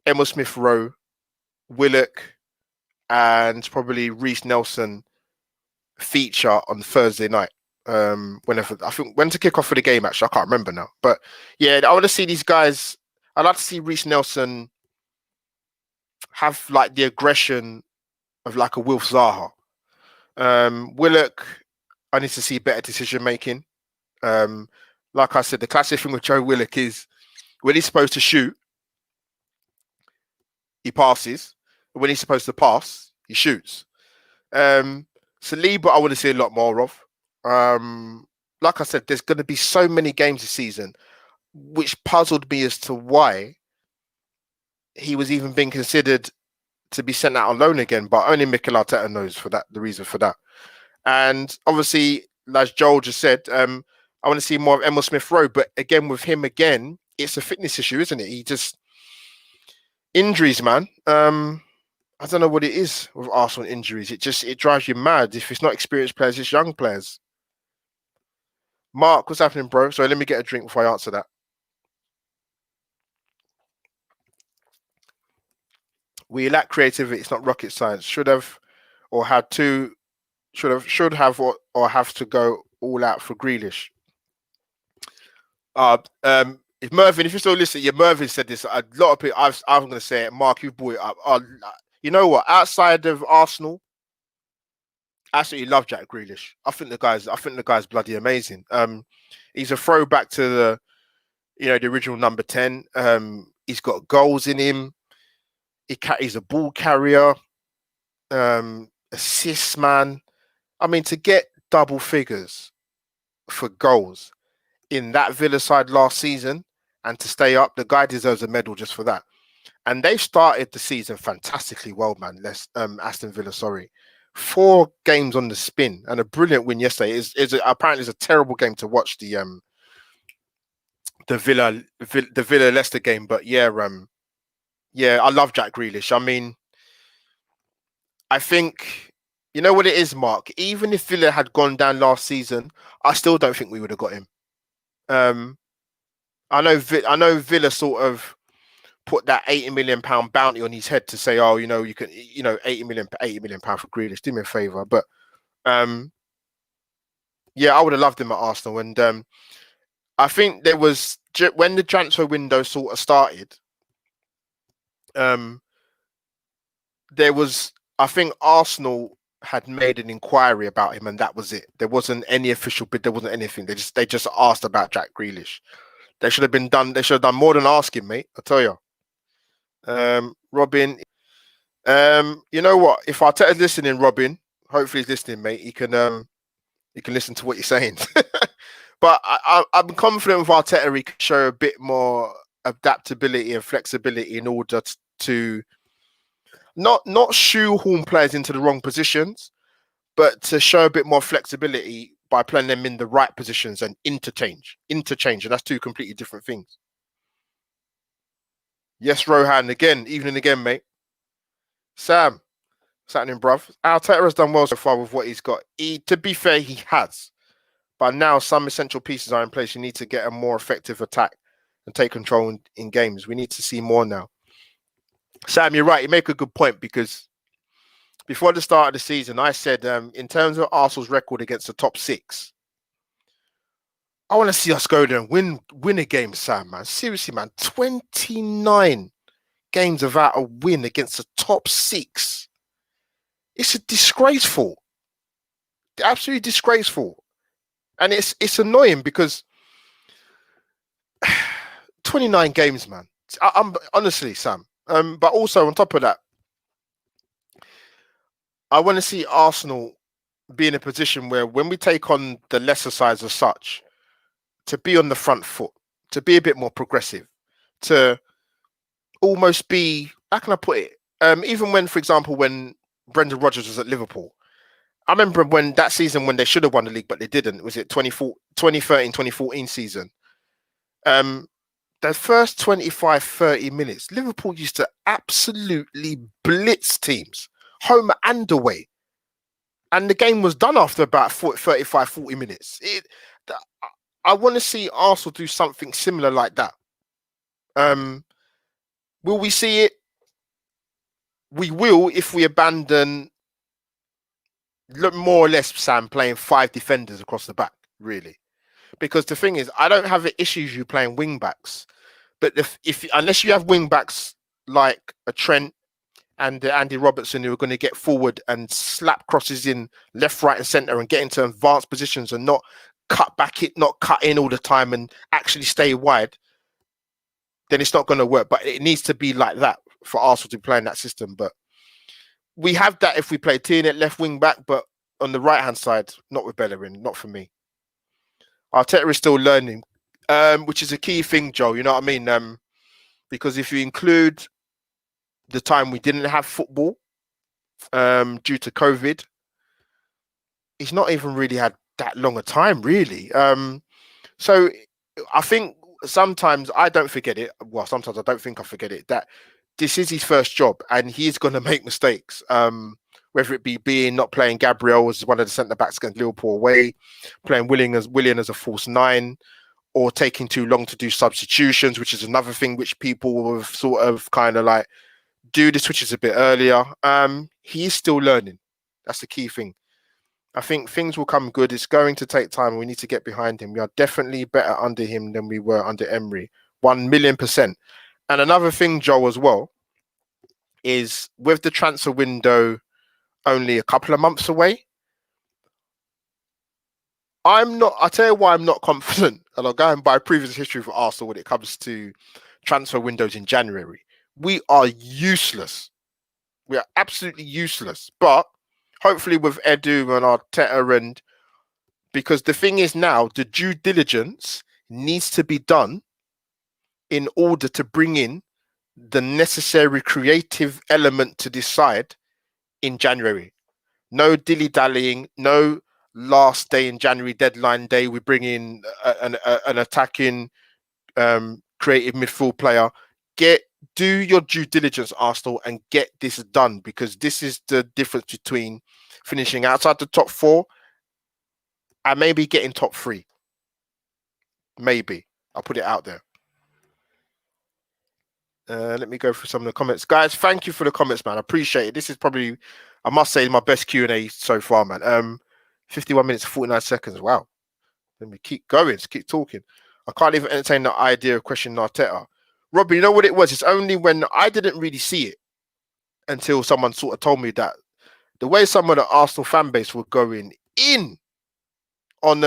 Emil Smith Rowe, Willock, and probably Reece Nelson feature on Thursday night. Whenever I think when to kick off for the game, actually, I can't remember now. But yeah, I want to see these guys. I'd like to see Reece Nelson have like the aggression of like a Wilf Zaha. Willock, I need to see better decision making. Like I said, the classic thing with Joe Willock is when he's supposed to shoot, he passes. When he's supposed to pass, he shoots. Saliba, I want to see a lot more of. Like I said, there's going to be so many games this season, which puzzled me as to why he was even being considered to be sent out on loan again. But only Mikel Arteta knows for that, the reason for that. And obviously, as Joel just said, I want to see more of Emil Smith Rowe. But again, with him again, it's a fitness issue, isn't it? He just injuries, man. I don't know what it is with Arsenal injuries. It drives you mad. If it's not experienced players, it's young players. Mark, what's happening, bro? So let me get a drink before I answer that. We lack creativity. It's not rocket science. Should have or had to. Should have or have to go all out for Grealish. If Mervin, if you're still listening, yeah, Mervin said this. A lot of people. I'm going to say it. Mark, you brought it up. You know what? Outside of Arsenal, I absolutely love Jack Grealish. I think the guy's bloody amazing. He's a throwback to the original number 10. He's got goals in him. He's a ball carrier. Assists, man. I mean, to get double figures for goals in that Villa side last season and to stay up, the guy deserves a medal just for that. And they've started the season fantastically well, man. Aston Villa, sorry. 4 games on the spin and a brilliant win yesterday. Apparently it's a terrible game to watch, the Villa Leicester game. But yeah, I love Jack Grealish. I mean, I think you know what it is, Mark. Even if Villa had gone down last season, I still don't think we would have got him. I know Villa sort of put that £80 million bounty on his head to say, oh, you can, £80 million for Grealish. Do me a favour, but yeah, I would have loved him at Arsenal, and I think there was when the transfer window sort of started. I think Arsenal had made an inquiry about him, and that was it. There wasn't any official bid. There wasn't anything. They just asked about Jack Grealish. They should have done more than asking, mate. I tell you. Robin, you know what? If Arteta's listening, Robin, hopefully he's listening, mate. He can listen to what you're saying. But I'm confident with Arteta he can show a bit more adaptability and flexibility in order to not shoehorn players into the wrong positions, but to show a bit more flexibility by playing them in the right positions and interchange. And that's 2 completely different things. Yes, Rohan, evening again, mate. Sam, what's happening, bruv? Arteta has done well so far with what he's got. To be fair, he has. But now some essential pieces are in place. You need to get a more effective attack and take control in games. We need to see more now. Sam, you're right. You make a good point, because before the start of the season, I said in terms of Arsenal's record against the top 6, I want to see us go there and win a game, Sam, man. Seriously, man. 29 games without a win against the top 6. It's disgraceful. Absolutely disgraceful. And it's annoying because 29 games, man. I'm honestly, Sam. But also on top of that, I want to see Arsenal be in a position where when we take on the lesser sides as such, to be on the front foot, to be a bit more progressive, to almost be, how can I put it? Even when, for example, when Brendan Rodgers was at Liverpool, I remember when that season when they should have won the league, but they didn't. Was it 2013, 2014 season? The first 25, 30 minutes, Liverpool used to absolutely blitz teams, home and away. And the game was done after about 35, 40 minutes. I want to see Arsenal do something similar like that. Will we see it? We will if we abandon, more or less, Sam, playing 5 defenders across the back, really. Because the thing is, I don't have issues you playing wing backs, but unless you have wing backs like a Trent and Andy Robertson, who are going to get forward and slap crosses in left, right, and centre and get into advanced positions and not cut in all the time and actually stay wide, then it's not going to work. But it needs to be like that for Arsenal to play in that system. But we have that if we play Tierney at left wing back, but on the right hand side, not with Bellerin, not for me. Arteta is still learning, which is a key thing, Joe. You know what I mean? Because if you include the time we didn't have football due to COVID, he's not even really had that long a time, really. So I think sometimes I don't forget it. Well, sometimes I don't think I forget it, that this is his first job and he's going to make mistakes. whether it be being not playing Gabriel as one of the centre backs against Liverpool away, playing Willian as a false nine, or taking too long to do substitutions, which is another thing which people have sort of kind of like do the switches a bit earlier. He's still learning. That's the key thing. I think things will come good. It's going to take time. We need to get behind him. We are definitely better under him than we were under Emery. 1,000,000%. And another thing, Joe, as well, is with the transfer window only a couple of months away, I'll tell you why I'm not confident. And I'll go and by previous history for Arsenal when it comes to transfer windows in January. We are useless. We are absolutely useless. But hopefully with Edu and Arteta, and because the thing is now, the due diligence needs to be done in order to bring in the necessary creative element to decide in January. No dilly-dallying, no last day in January, deadline day, we bring in an attacking creative midfield player. Do your due diligence, Arsenal, and get this done, because this is the difference between finishing outside the top 4 and maybe getting top 3. Maybe. I'll put it out there. Let me go through some of the comments. Guys, thank you for the comments, man. I appreciate it. This is probably, I must say, my best Q&A so far, man. 51 minutes, 49 seconds. Wow. Let me keep going. Let's keep talking. I can't even entertain the idea of questioning Arteta. Robbie, you know what it was? It's only when I didn't really see it until someone sort of told me that the way some of the Arsenal fan base were going in on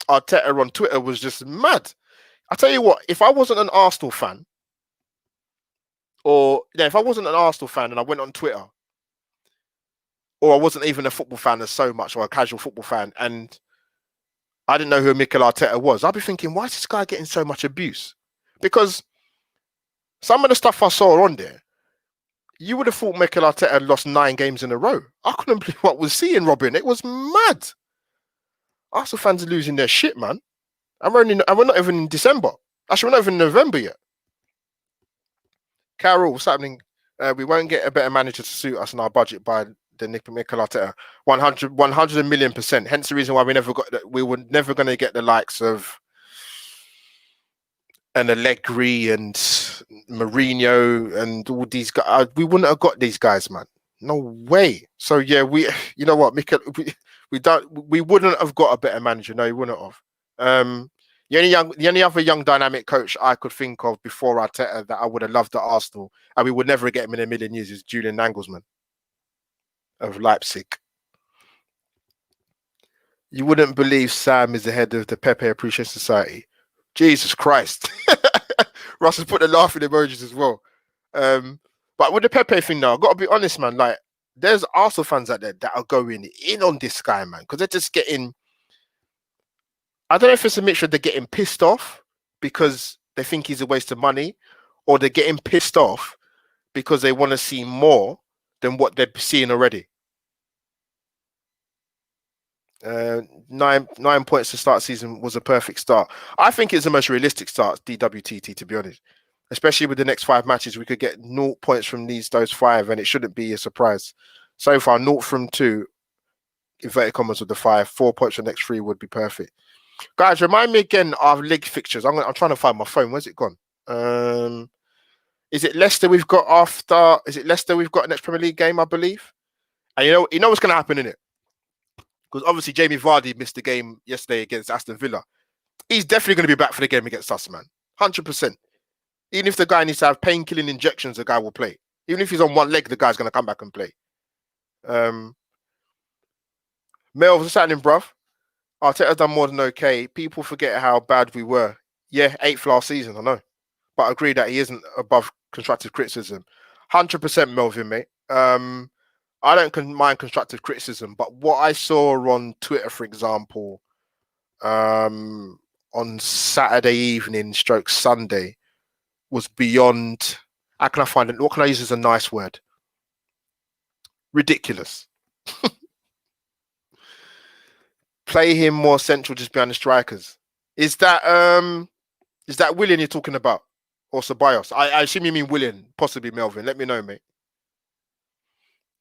Arteta on Twitter was just mad. I tell you what, if I wasn't an Arsenal fan, if I wasn't an Arsenal fan and I went on Twitter, or I wasn't even a football fan as so much, or a casual football fan, and I didn't know who Mikel Arteta was, I'd be thinking, why is this guy getting so much abuse? Because some of the stuff I saw on there, you would have thought Mikel Arteta lost 9 games in a row. I couldn't believe what I was seeing, Robin. It was mad. Arsenal fans are losing their shit, man. And we're not even in December. Actually, we're not even in November yet. Carol, what's happening? We won't get a better manager to suit us in our budget by the Mikel Arteta. 100,000,000%. Hence the reason why we were never going to get the likes of an Allegri and Mourinho and all these guys. We wouldn't have got these guys, man. No way. So yeah, you know what, Mikel, we wouldn't have got a better manager. No, we wouldn't have. The only other young dynamic coach I could think of before Arteta that I would have loved at Arsenal, and we would never get him in a million years, is Julian Nagelsmann of Leipzig. You wouldn't believe Sam is the head of the Pepe Appreciation Society. Jesus Christ. Russ has put the laughing emojis as well. But with the Pepe thing now, I've got to be honest, man. Like, there's Arsenal fans out there that are going in on this guy, man, because they're just getting, I don't know if it's a mixture, they're getting pissed off because they think he's a waste of money, or they're getting pissed off because they want to see more than what they're seeing already. 9 points to start season was a perfect start. I think it's the most realistic start, DWTT, to be honest. Especially with the next 5 matches, we could get 0 points from those 5, and it shouldn't be a surprise. So far, 0 from 2, inverted commas with the 5, 4 points for the next 3 would be perfect. Guys, remind me again of league fixtures. I'm trying to find my phone. Where's it gone? Is it Leicester we've got after? Is it Leicester we've got next Premier League game, I believe? And you know what's going to happen in it? Because obviously Jamie Vardy missed the game yesterday against Aston Villa. He's definitely going to be back for the game against us, man. 100%. Even if the guy needs to have pain-killing injections, the guy will play. Even if he's on one leg, the guy's going to come back and play. Mel, what's happening, bruv? Arteta's done more than okay. People forget how bad we were. Yeah, 8th last season, I know. But I agree that he isn't above constructive criticism. 100% Melvin, mate. I don't mind constructive criticism, but what I saw on Twitter, for example, on Saturday evening, Sunday, was beyond. How can I find it? What can I use as a nice word? Ridiculous. Play him more central, just behind the strikers. Is that Willian you're talking about, or Ceballos? I assume you mean Willian, possibly Melvin. Let me know, mate.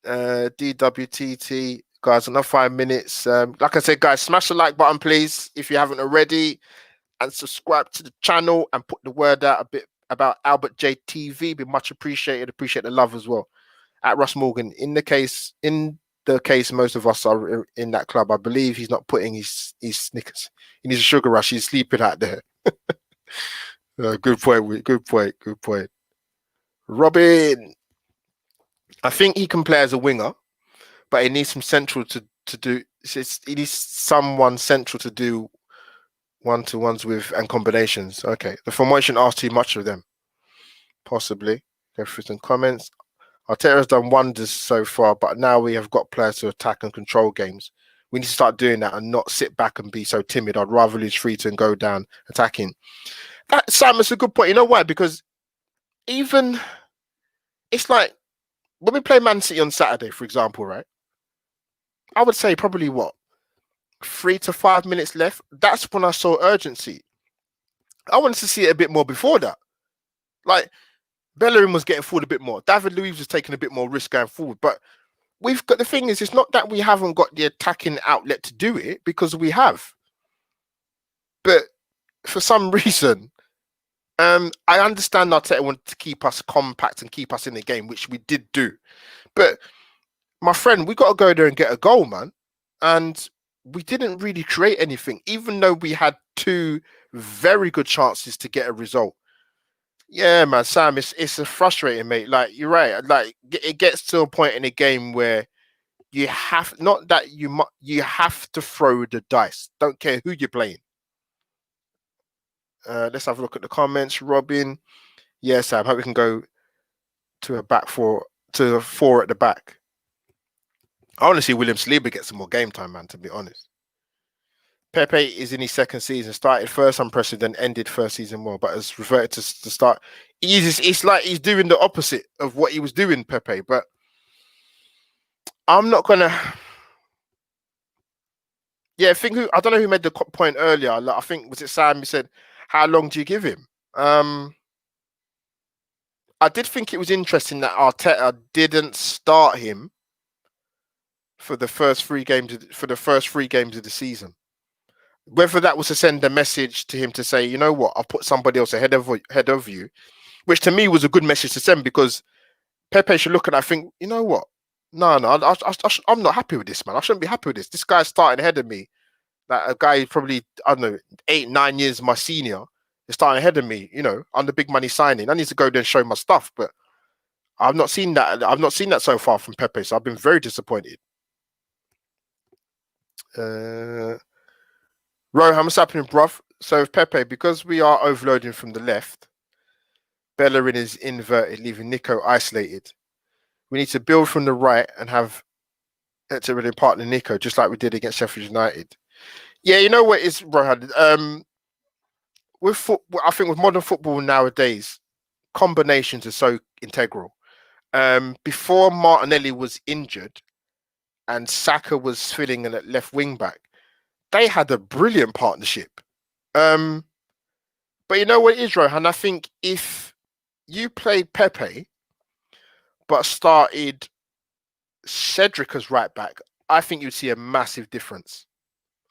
DWTT, guys, another 5 minutes. Like I said, guys, smash the like button, please, if you haven't already, and subscribe to the channel and put the word out a bit about Albert J TV. Be much appreciated. Appreciate the love as well. At Russ Morgan, in the case most of us are in that club. I believe he's not putting his Snickers. He needs a sugar rush. He's sleeping out there. Good point. Good point. Good point. Robin, I think he can play as a winger, but he needs some central to do. He needs someone central to do one-to-ones with and combinations. Okay, the formation asks too much of them. Possibly. Go through some comments. Arteta's done wonders so far, but now we have got players to attack and control games. We need to start doing that and not sit back and be so timid. I'd rather lose 3-2 and go down attacking. Simon's a good point. You know why? Because even it's like when we play Man City on Saturday, for example, right? I would say probably 3 to 5 minutes left. That's when I saw urgency. I wanted to see it a bit more before that. Like Bellerin was getting forward a bit more. David Luiz was taking a bit more risk going forward. But we've got the thing is, it's not that we haven't got the attacking outlet to do it, because we have. But for some reason, I understand Arteta wanted to keep us compact and keep us in the game, which we did do. But my friend, we got to go there and get a goal, man. And we didn't really create anything, even though we had 2 very good chances to get a result. Yeah, man, Sam, it's a frustrating, mate. Like, you're right. Like, it gets to a point in a game where you have not that you have to throw the dice. Don't care who you're playing. Let's have a look at the comments. Robin, yeah, Sam, hope we can go to a back 4 to 4 at the back. I want to see William Saliba get some more game time, man, to be honest. Pepe is in his second season, started first unprecedented, then ended first season well, but has reverted to start. It's like he's doing the opposite of what he was doing, Pepe. But I'm not going to... Yeah, I don't know who made the point earlier. Like, I think, was it Sam who said, how long do you give him? I did think it was interesting that Arteta didn't start him for the first 3 games of the season. Whether that was to send a message to him to say, you know what, I'll put somebody else ahead of you, which to me was a good message to send, because Pepe should look at that and think, you know what, no, I'm not happy with this, man. I shouldn't be happy with this. This guy's starting ahead of me. Like a guy probably, I don't know, 8-9 years my senior is starting ahead of me, you know, on the big money signing. I need to go there and show my stuff, but I've not seen that. I've not seen that so far from Pepe, so I've been very disappointed. Rohan, what's happening, bruv? So with Pepe, because we are overloading from the left, Bellerin is inverted, leaving Nico isolated. We need to build from the right and have to really partner Nico, just like we did against Sheffield United. Yeah, you know what is, Rohan? I think with modern football nowadays, combinations are so integral. Before Martinelli was injured and Saka was filling in at left wing back, they had a brilliant partnership. But you know what it is, Rohan? I think if you played Pepe but started Cedric as right back, I think you'd see a massive difference.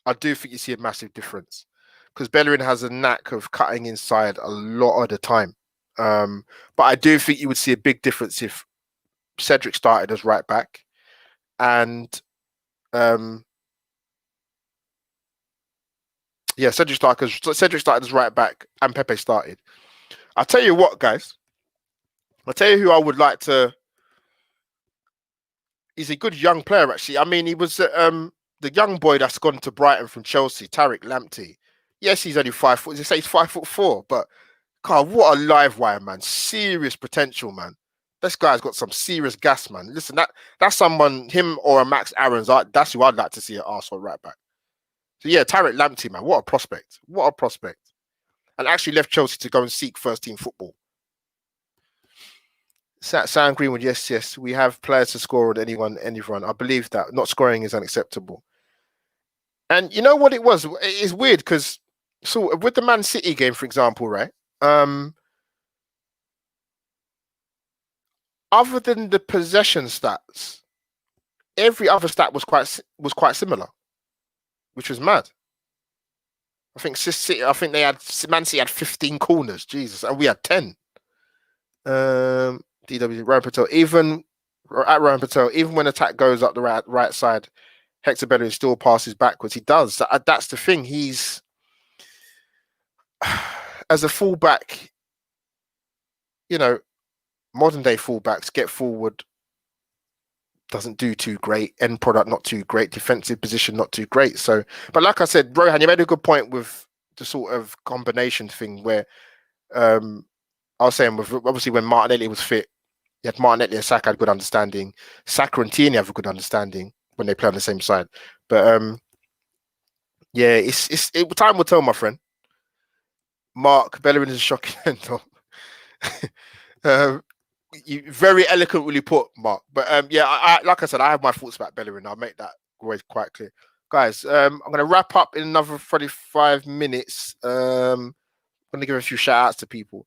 I do think you see a massive difference, because Bellerin has a knack of cutting inside a lot of the time. But I do think you would see a big difference if Cedric started as right back and Cedric started as right back and Pepe started. I'll tell you what, guys. I'll tell you who I would like to... He's a good young player, actually. I mean, he was the young boy that's gone to Brighton from Chelsea, Tariq Lamptey. Yes, he's only 5 foot. They say he's 5'4", but God, what a live wire, man! Serious potential, man. This guy's got some serious gas, man. Listen, that's someone, him or a Max Aarons. That's who I'd like to see at Arsenal right back. So yeah, Tariq Lamptey, man, what a prospect! What a prospect! And actually left Chelsea to go and seek first team football. Sam Greenwood, yes. We have players to score on anyone. I believe that. Not scoring is unacceptable. And you know what it was? It's weird because, so with the Man City game, for example, right? Other than the possession stats, every other stat was quite similar, which was mad. I think they had Man City had 15 corners, Jesus, and we had 10. DW Ryan Patel, even at Ryan Patel, even when attack goes up the right side, Hector Bellerin still passes backwards. He does. That's the thing. He's as a fullback, modern day fullbacks get forward, doesn't do too great. End product not too great. Defensive position not too great. So, but like I said, Rohan, you made a good point with the sort of combination thing where I was saying with obviously when Martinelli was fit, you had Martinelli and Saka had good understanding. Saka and Tierney have a good understanding when they play on the same side. But yeah, time will tell, my friend. Mark Bellerin is a shocking. You very eloquently put, Mark. But yeah, I like I said, I have my thoughts about Bellerin. I'll make that always quite clear, guys. I'm going to wrap up in another 35 minutes. I'm going to give a few shout outs to people.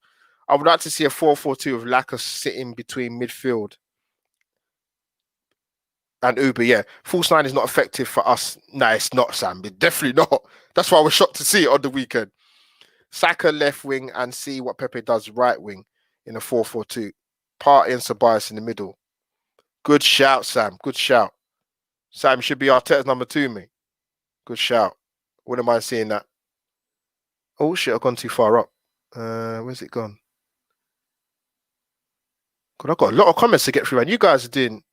I would like to see a 4-4-2 with Laka sitting between midfield and Uber. Yeah, false nine is not effective for us. No, it's not, Sam. It's definitely not. That's why I was shocked to see it on the weekend. Saka left wing and see what Pepe does right wing in a 4-4-2. Partey and Ceballos in the middle. Good shout, Sam. Good shout. Sam should be Arteta's number 2, mate. Good shout. Wouldn't mind seeing that. Oh shit, I've gone too far up. Where's it gone? God, I've got a lot of comments to get through, and you guys are doing.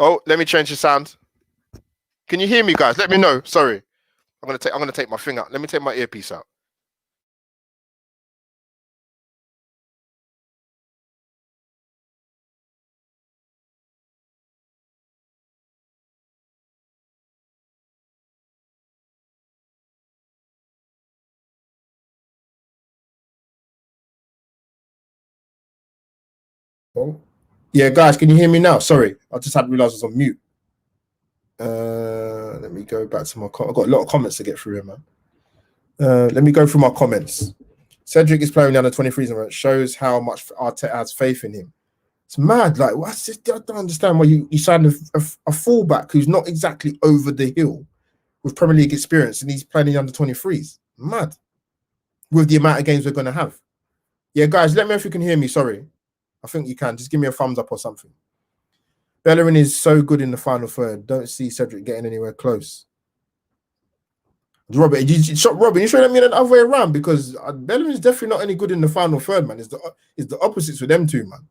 Oh, let me change the sound. Can you hear me, guys? Let me know. Sorry, I'm gonna take my thing out. Let me take my earpiece out. Oh, yeah, guys, can you hear me now? Sorry, I just hadn't realised I was on mute. Let me go back to my. I've got a lot of comments to get through here, man. Let me go through my comments. Cedric is playing down the 23s and it shows how much Arteta has faith in him. It's mad. Like, what's this? I don't understand why you signed a fullback who's not exactly over the hill with Premier League experience and he's playing in under 23s. Mad. With the amount of games we're going to have. Yeah, guys, let me know if you can hear me. Sorry. I think you can. Just give me a thumbs up or something. Bellerin is so good in the final third. Don't see Cedric getting anywhere close. Robert, you sure that mean the other way around? Because Bellerin is definitely not any good in the final third, man. It's the opposites with them two, man.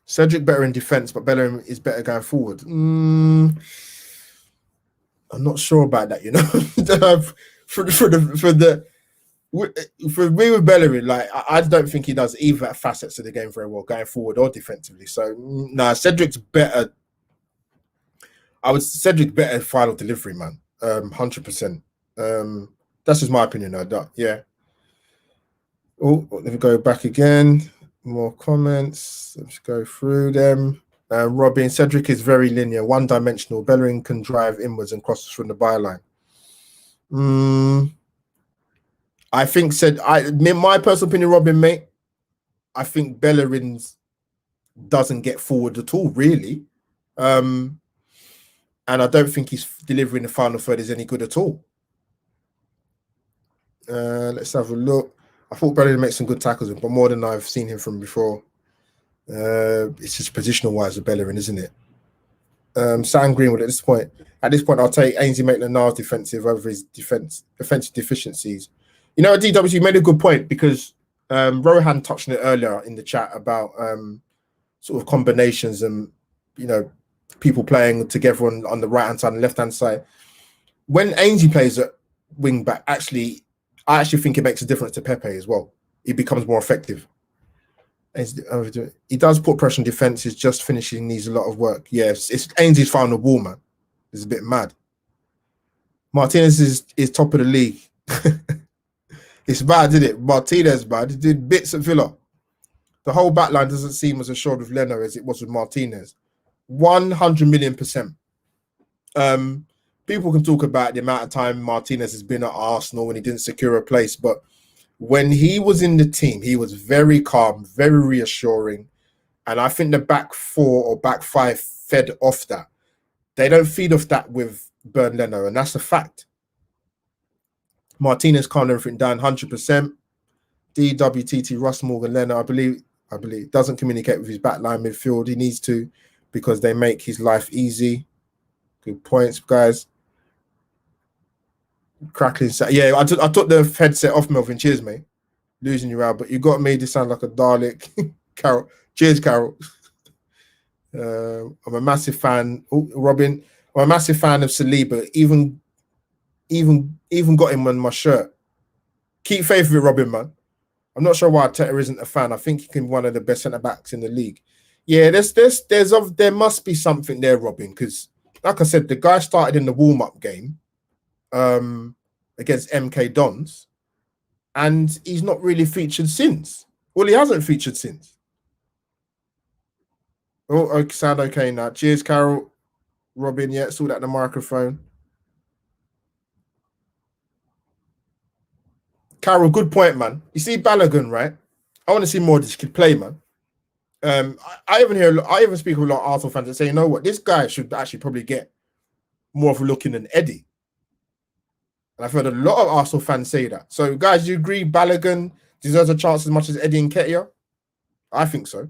Cedric better in defense, but Bellerin is better going forward. I'm not sure about that, you know. For me with Bellerin, like I don't think he does either facets of the game very well, going forward or defensively. So Cedric's better. Cedric better final delivery, man. 100%. That's just my opinion, though. Yeah. Oh, let me go back again. More comments. Let's go through them. Robin, Cedric is very linear, one-dimensional. Bellerin can drive inwards and crosses from the byline. I think my personal opinion, Robin, mate, I think Bellerin doesn't get forward at all, really. And I don't think his delivery in the final third is any good at all. Let's have a look. I thought Bellerin makes some good tackles, but more than I've seen him from before. It's just positional-wise with Bellerin, isn't it? Sam Greenwood at this point, I'll take Ainsley Maitland-Niles defensive over his defensive deficiencies. You know, DW made a good point because Rohan touched on it earlier in the chat about sort of combinations and, you know, people playing together on the right-hand side and left-hand side. When Ainsley plays at wing-back, I actually think it makes a difference to Pepe as well. He becomes more effective. He does put pressure on defense. He's just finishing, needs a lot of work. Yes, it's Ainsley's final ball, man. It's a bit mad. Martinez is top of the league. It's bad, isn't it? Martinez, bad. He did bits at Villa. The whole backline doesn't seem as assured with Leno as it was with Martinez. 100 million%. People can talk about the amount of time Martinez has been at Arsenal when he didn't secure a place, but when he was in the team, he was very calm, very reassuring. And I think the back four or back five fed off that. They don't feed off that with Bernd Leno, and that's a fact. Martinez calmed everything down 100%. DWTT, Russ Morgan, Leno, I believe, doesn't communicate with his backline midfield. He needs to, because they make his life easy. Good points, guys. Crackling. Yeah, I took the headset off, Melvin. Cheers, mate. Losing you out, but you got me to sound like a Dalek. Carol. Cheers, Carol. I'm a massive fan. Oh, Robin. I'm a massive fan of Saliba. Even got him on my shirt. Keep faith with Robin, man. I'm not sure why Arteta isn't a fan. I think he can be one of the best centre backs in the league. Yeah, there must be something there, Robin, because like I said, the guy started in the warm-up game against MK Dons, and he's not really featured since. Well, he hasn't featured since. Oh, okay, sound okay now. Cheers, Carol. Robin, yeah, saw that in the microphone. Carol, good point, man. You see Balogun, right? I want to see more of this kid play, man. I even speak with a lot of Arsenal fans that say, you know what, this guy should actually probably get more of a look in than Eddie. And I've heard a lot of Arsenal fans say that. So, guys, do you agree Balogun deserves a chance as much as Eddie Nketiah? I think so.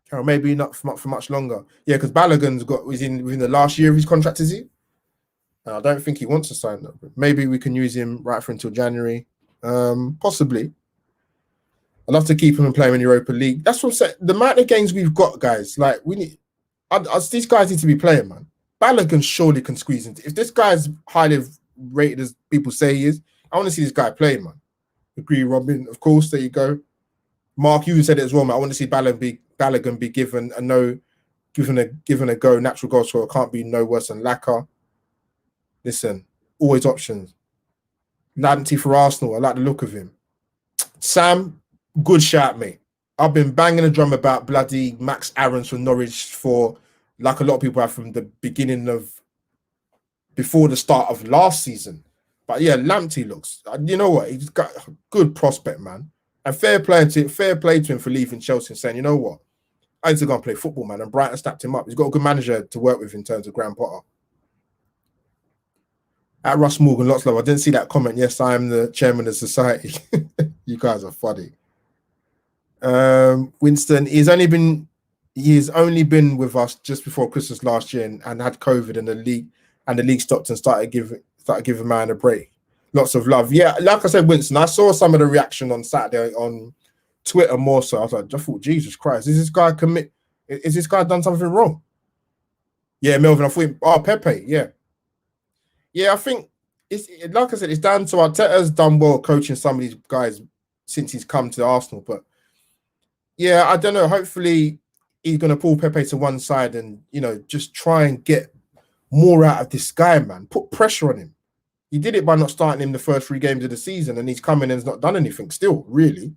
Carol, maybe not for much longer. Yeah, because Balogun's within the last year of his contract, is he? And I don't think he wants to sign that. Maybe we can use him right for until January. Possibly. I'd love to keep him and play him in Europa League. That's what I'm saying. The amount of games we've got, guys, like we need. These guys need to be playing, man. Balogun surely can squeeze into. If this guy's highly rated as people say he is, I want to see this guy playing, man. Agree, Robin. Of course, there you go. Mark, you said it as well, man. I want to see Balogun be given a go. Natural goal scorer can't be no worse than Laka. Listen, always options. Lamptey for Arsenal. I like the look of him. Sam, good shout, mate. I've been banging the drum about bloody Max Aarons from Norwich for, like a lot of people have, from the beginning of, before the start of last season. But yeah, Lamptey looks, you know what, he's got a good prospect, man. And fair play to him for leaving Chelsea and saying, you know what, I need to go and play football, man. And Brighton snapped him up. He's got a good manager to work with in terms of Graham Potter. At Russ Morgan, lots of love. I didn't see that comment. Yes, I am the chairman of the society. You guys are funny. Winston, he's only been with us just before Christmas last year and had COVID, and the league stopped and started giving man a break. Lots of love. Yeah, like I said, Winston, I saw some of the reaction on Saturday on Twitter more so. I was like, I thought, Jesus Christ, is this guy done something wrong? Yeah, Melvin, I thought, Pepe, yeah. Yeah, I think it's like I said, it's down to Arteta's done well coaching some of these guys since he's come to Arsenal. But yeah, I don't know. Hopefully, he's going to pull Pepe to one side and, you know, just try and get more out of this guy, man. Put pressure on him. He did it by not starting him the first 3 games of the season, and he's come in and has not done anything still, really.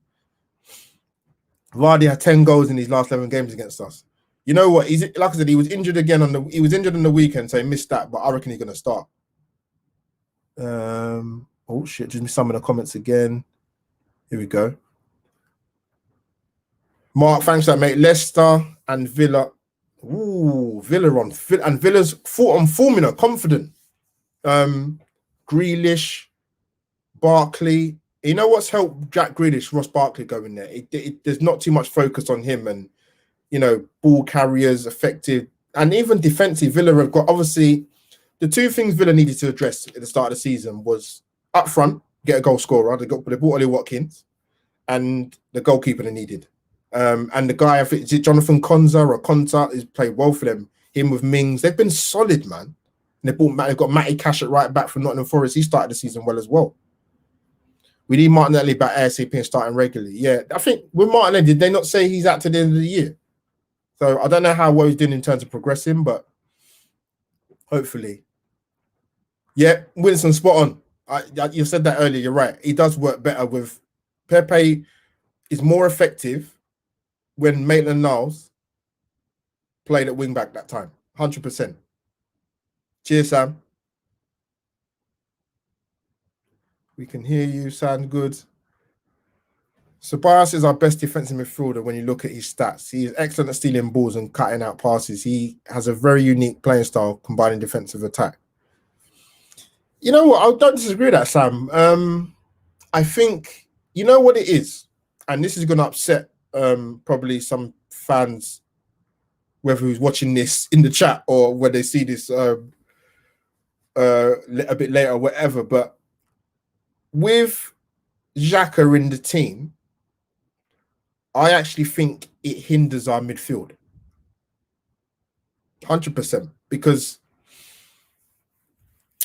Vardy had 10 goals in his last 11 games against us. You know what? He's, like I said, he was injured again he was injured on the weekend, so he missed that, but I reckon he's going to start. Oh shit, just missed some of the comments again. Here we go. Mark, thanks for that, mate. Leicester and Villa. Ooh, Villa's on formula, confident. Grealish, Barkley. You know what's helped Jack Grealish, Ross Barkley go in there? There's not too much focus on him, and, you know, ball carriers, effective, and even defensive. Villa have got, obviously, the 2 things Villa needed to address at the start of the season was up front, get a goal scorer. They bought Ollie Watkins, and the goalkeeper they needed. And the guy, I think, is it Jonathan Konza or Konta, has played well for them. Him with Mings, they've been solid, man. And they've got Matty Cash at right back from Nottingham Forest. He started the season well as well. We need Martinelli back ASAP and starting regularly. Yeah, I think with Martinelli, did they not say he's out to the end of the year? So I don't know how well he's doing in terms of progressing, but hopefully. Yeah, Winston, spot on. You said that earlier. You're right. He does work better with Pepe. Is more effective when Maitland-Niles played at wing back that time. 100%. Cheers, Sam. We can hear you. Sound good. Ceballos is our best defensive midfielder when you look at his stats. He is excellent at stealing balls and cutting out passes. He has a very unique playing style, combining defensive attack. You know what? I don't disagree with that, Sam. I think you know what it is, and this is going to upset probably some fans, whether who's watching this in the chat or when they see this a bit later or whatever. But with Xhaka in the team, I actually think it hinders our midfield 100% because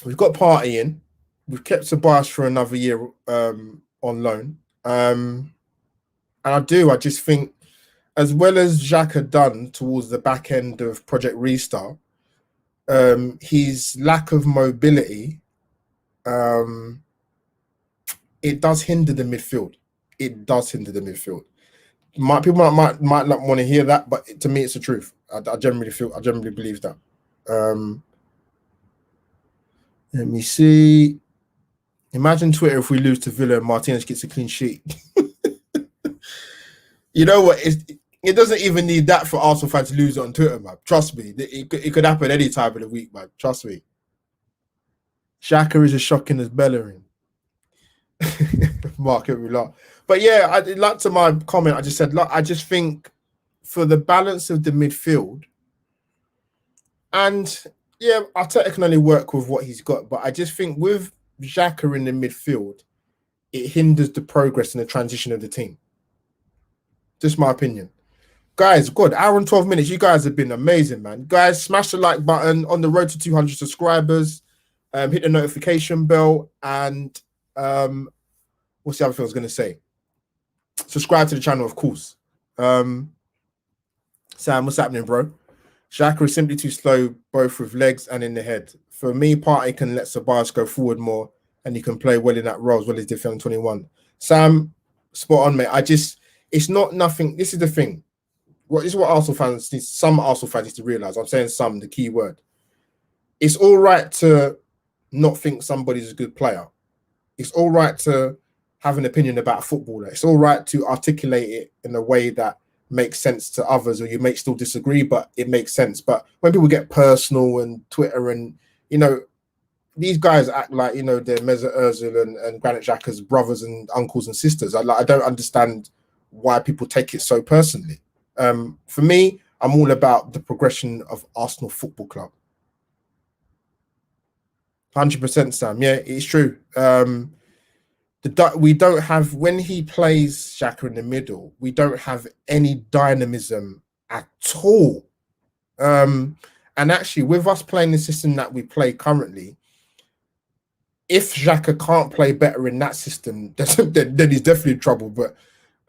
we've got Partey in, we've kept Ceballos for another year on loan, and I just think as well as Xhaka done towards the back end of Project Restart, his lack of mobility, it does hinder the midfield. It does hinder the midfield. People might not want to hear that, but to me, it's the truth. I generally believe that. Let me see. Imagine Twitter if we lose to Villa and Martinez gets a clean sheet. You know what? It doesn't even need that for Arsenal fans to lose it on Twitter, man. Trust me. It could happen any time of the week, man. Trust me. Xhaka is as shocking as Bellerin. Mark it, we laugh. But yeah, like to my comment, I just said, look, I just think for the balance of the midfield, and yeah, Arteta can only work with what he's got, but I just think with Xhaka in the midfield, it hinders the progress and the transition of the team. Just my opinion. Guys, good. Hour and 12 minutes. You guys have been amazing, man. Guys, smash the like button on the road to 200 subscribers. Hit the notification bell. And what's the other thing I was going to say? Subscribe to the channel, of course. Sam, what's happening, bro? Xhaka is simply too slow, both with legs and in the head. For me, Partey can let Ceballos go forward more, and he can play well in that role as well as did 21. Sam, spot on, mate. It's not nothing. This is the thing. This is what Arsenal fans need. Some Arsenal fans need to realize. I'm saying some, the key word. It's all right to not think somebody's a good player. It's all right to have an opinion about a footballer. It's all right to articulate it in a way that makes sense to others, or you may still disagree, but it makes sense. But when people get personal and Twitter and, these guys act like, they're Mesut Ozil and Granit Xhaka's brothers and uncles and sisters. I don't understand why people take it so personally. For me, I'm all about the progression of Arsenal Football Club. 100%, Sam. Yeah, it's true. We don't have, when he plays Xhaka in the middle, we don't have any dynamism at all. And actually, with us playing the system that we play currently, if Xhaka can't play better in that system, then he's definitely in trouble. But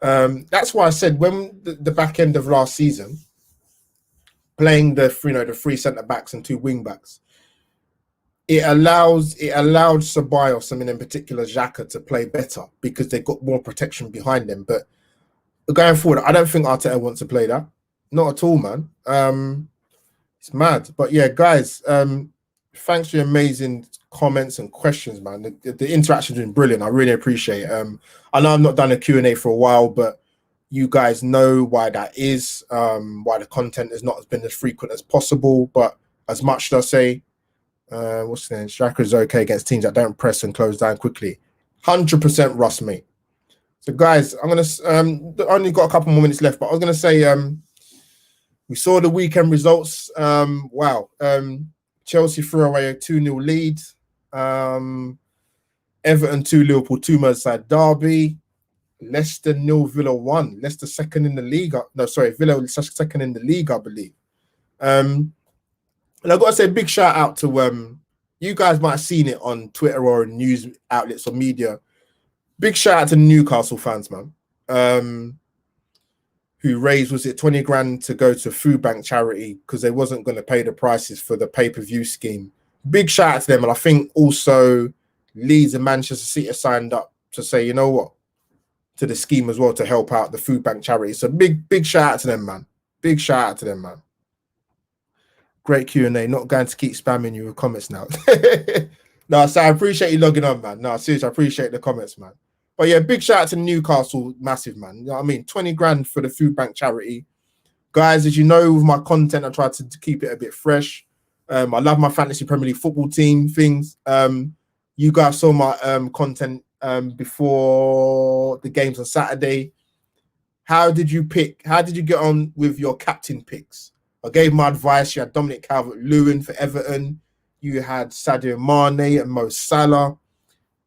that's why I said when the back end of last season, playing the three centre backs and two wing backs, it allowed Ceballos, in particular Xhaka, to play better because they got more protection behind them. But going forward, I don't think Arteta wants to play that. Not at all, man. It's mad. But yeah, guys, thanks for your amazing comments and questions, man. The interaction's been brilliant. I really appreciate it. I know I've not done a Q&A for a while, but you guys know why that is, why the content has not been as frequent as possible. But as much as I say, what's the name? Xhaka is okay against teams that don't press and close down quickly. 100% Russ, mate. So, guys, I'm going to only got a couple more minutes left, but I was going to say we saw the weekend results. Wow. Chelsea threw away a 2-0 lead. Everton 2, Liverpool 2, Merseyside derby. Leicester 0, Villa 1. Leicester second in the league. No, sorry, Villa second in the league, I believe. And I've got to say a big shout out to you guys might have seen it on Twitter or news outlets or media. Big shout out to Newcastle fans, man. Who raised, was it 20 grand to go to food bank charity because they wasn't going to pay the prices for the pay-per-view scheme. Big shout out to them. And I think also Leeds and Manchester City signed up to say, you know what, to the scheme as well to help out the food bank charity. So big shout out to them, man. Big shout out to them, man. Great Q&A. Not going to keep spamming you with comments now. No, so I appreciate you logging on, man. No, seriously, I appreciate the comments, man. But yeah, big shout out to Newcastle, massive man. You know what I mean? 20 grand for the food bank charity. Guys, as you know, with my content, I try to keep it a bit fresh. I love my fantasy Premier League football team things. You guys saw my content before the games on Saturday. How did you get on with your captain picks? I gave my advice. You had Dominic Calvert-Lewin for Everton. You had Sadio Mane and Mo Salah.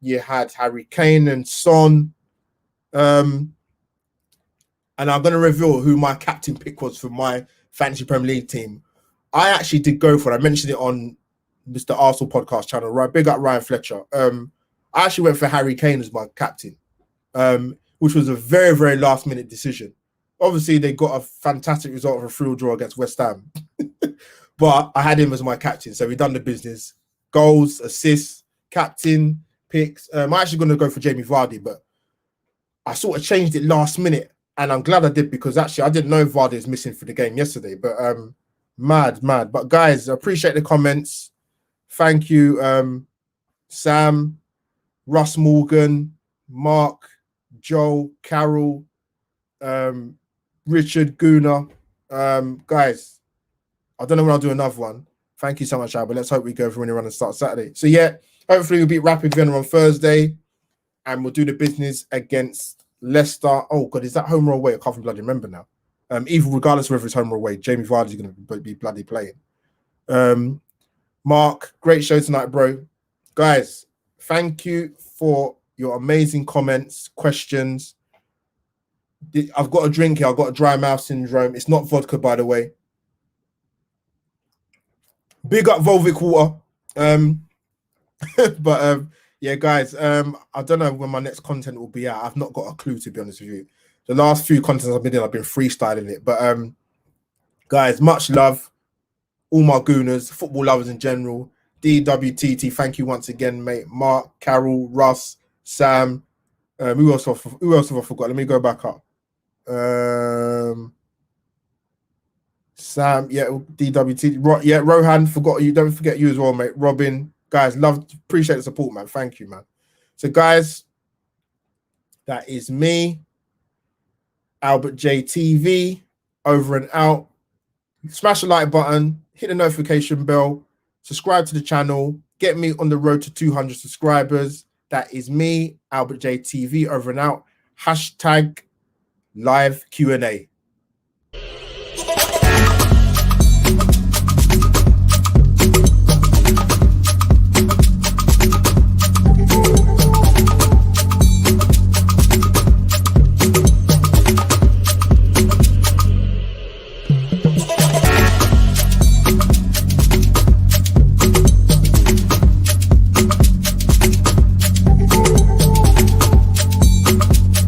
You had Harry Kane and Son. And I'm going to reveal who my captain pick was for my fantasy Premier League team. I actually did go for it. I mentioned it on Mr. Arsenal podcast channel. Right, big up Ryan Fletcher. I actually went for Harry Kane as my captain, which was a very, very last minute decision. Obviously, they got a fantastic result of a 3-3 draw against West Ham. But I had him as my captain, so we done the business. Goals, assists, captain, picks. I'm actually going to go for Jamie Vardy, but I sort of changed it last minute, and I'm glad I did because actually I didn't know Vardy was missing for the game yesterday. But mad. But guys, I appreciate the comments. Thank you, Sam, Russ Morgan, Mark, Joel, Carol, Richard, Guna. Guys, I don't know when I'll do another one. Thank you so much, Al, but let's hope we go for winning run and start Saturday. So yeah, hopefully we'll beat Rapid Vienna on Thursday, and we'll do the business against Leicester. Oh God, is that home or away? I can't bloody remember now. Even regardless of whether it's home or away, Jamie Vardy is going to be bloody playing. Mark, great show tonight, bro. Guys, thank you for your amazing comments, questions. I've got a drink here. I've got a dry mouth syndrome. It's not vodka, by the way. Big up Volvic water. But yeah, guys, I don't know when my next content will be out. I've not got a clue, to be honest with you. The last few contents I've been doing, I've been freestyling it. But guys, much love. All my gooners, football lovers in general. DWTT, thank you once again, mate. Mark, Carol, Russ, Sam. Who else have I forgot? Let me go back up. Sam, yeah, DWT, yeah, Rohan, forgot you. Don't forget you as well, mate. Robin, guys, appreciate the support, man. Thank you, man. So, guys, that is me, Albert J TV, over and out. Smash the like button, hit the notification bell, subscribe to the channel, get me on the road to 200 subscribers. That is me, Albert J TV, over and out. # live Q&A.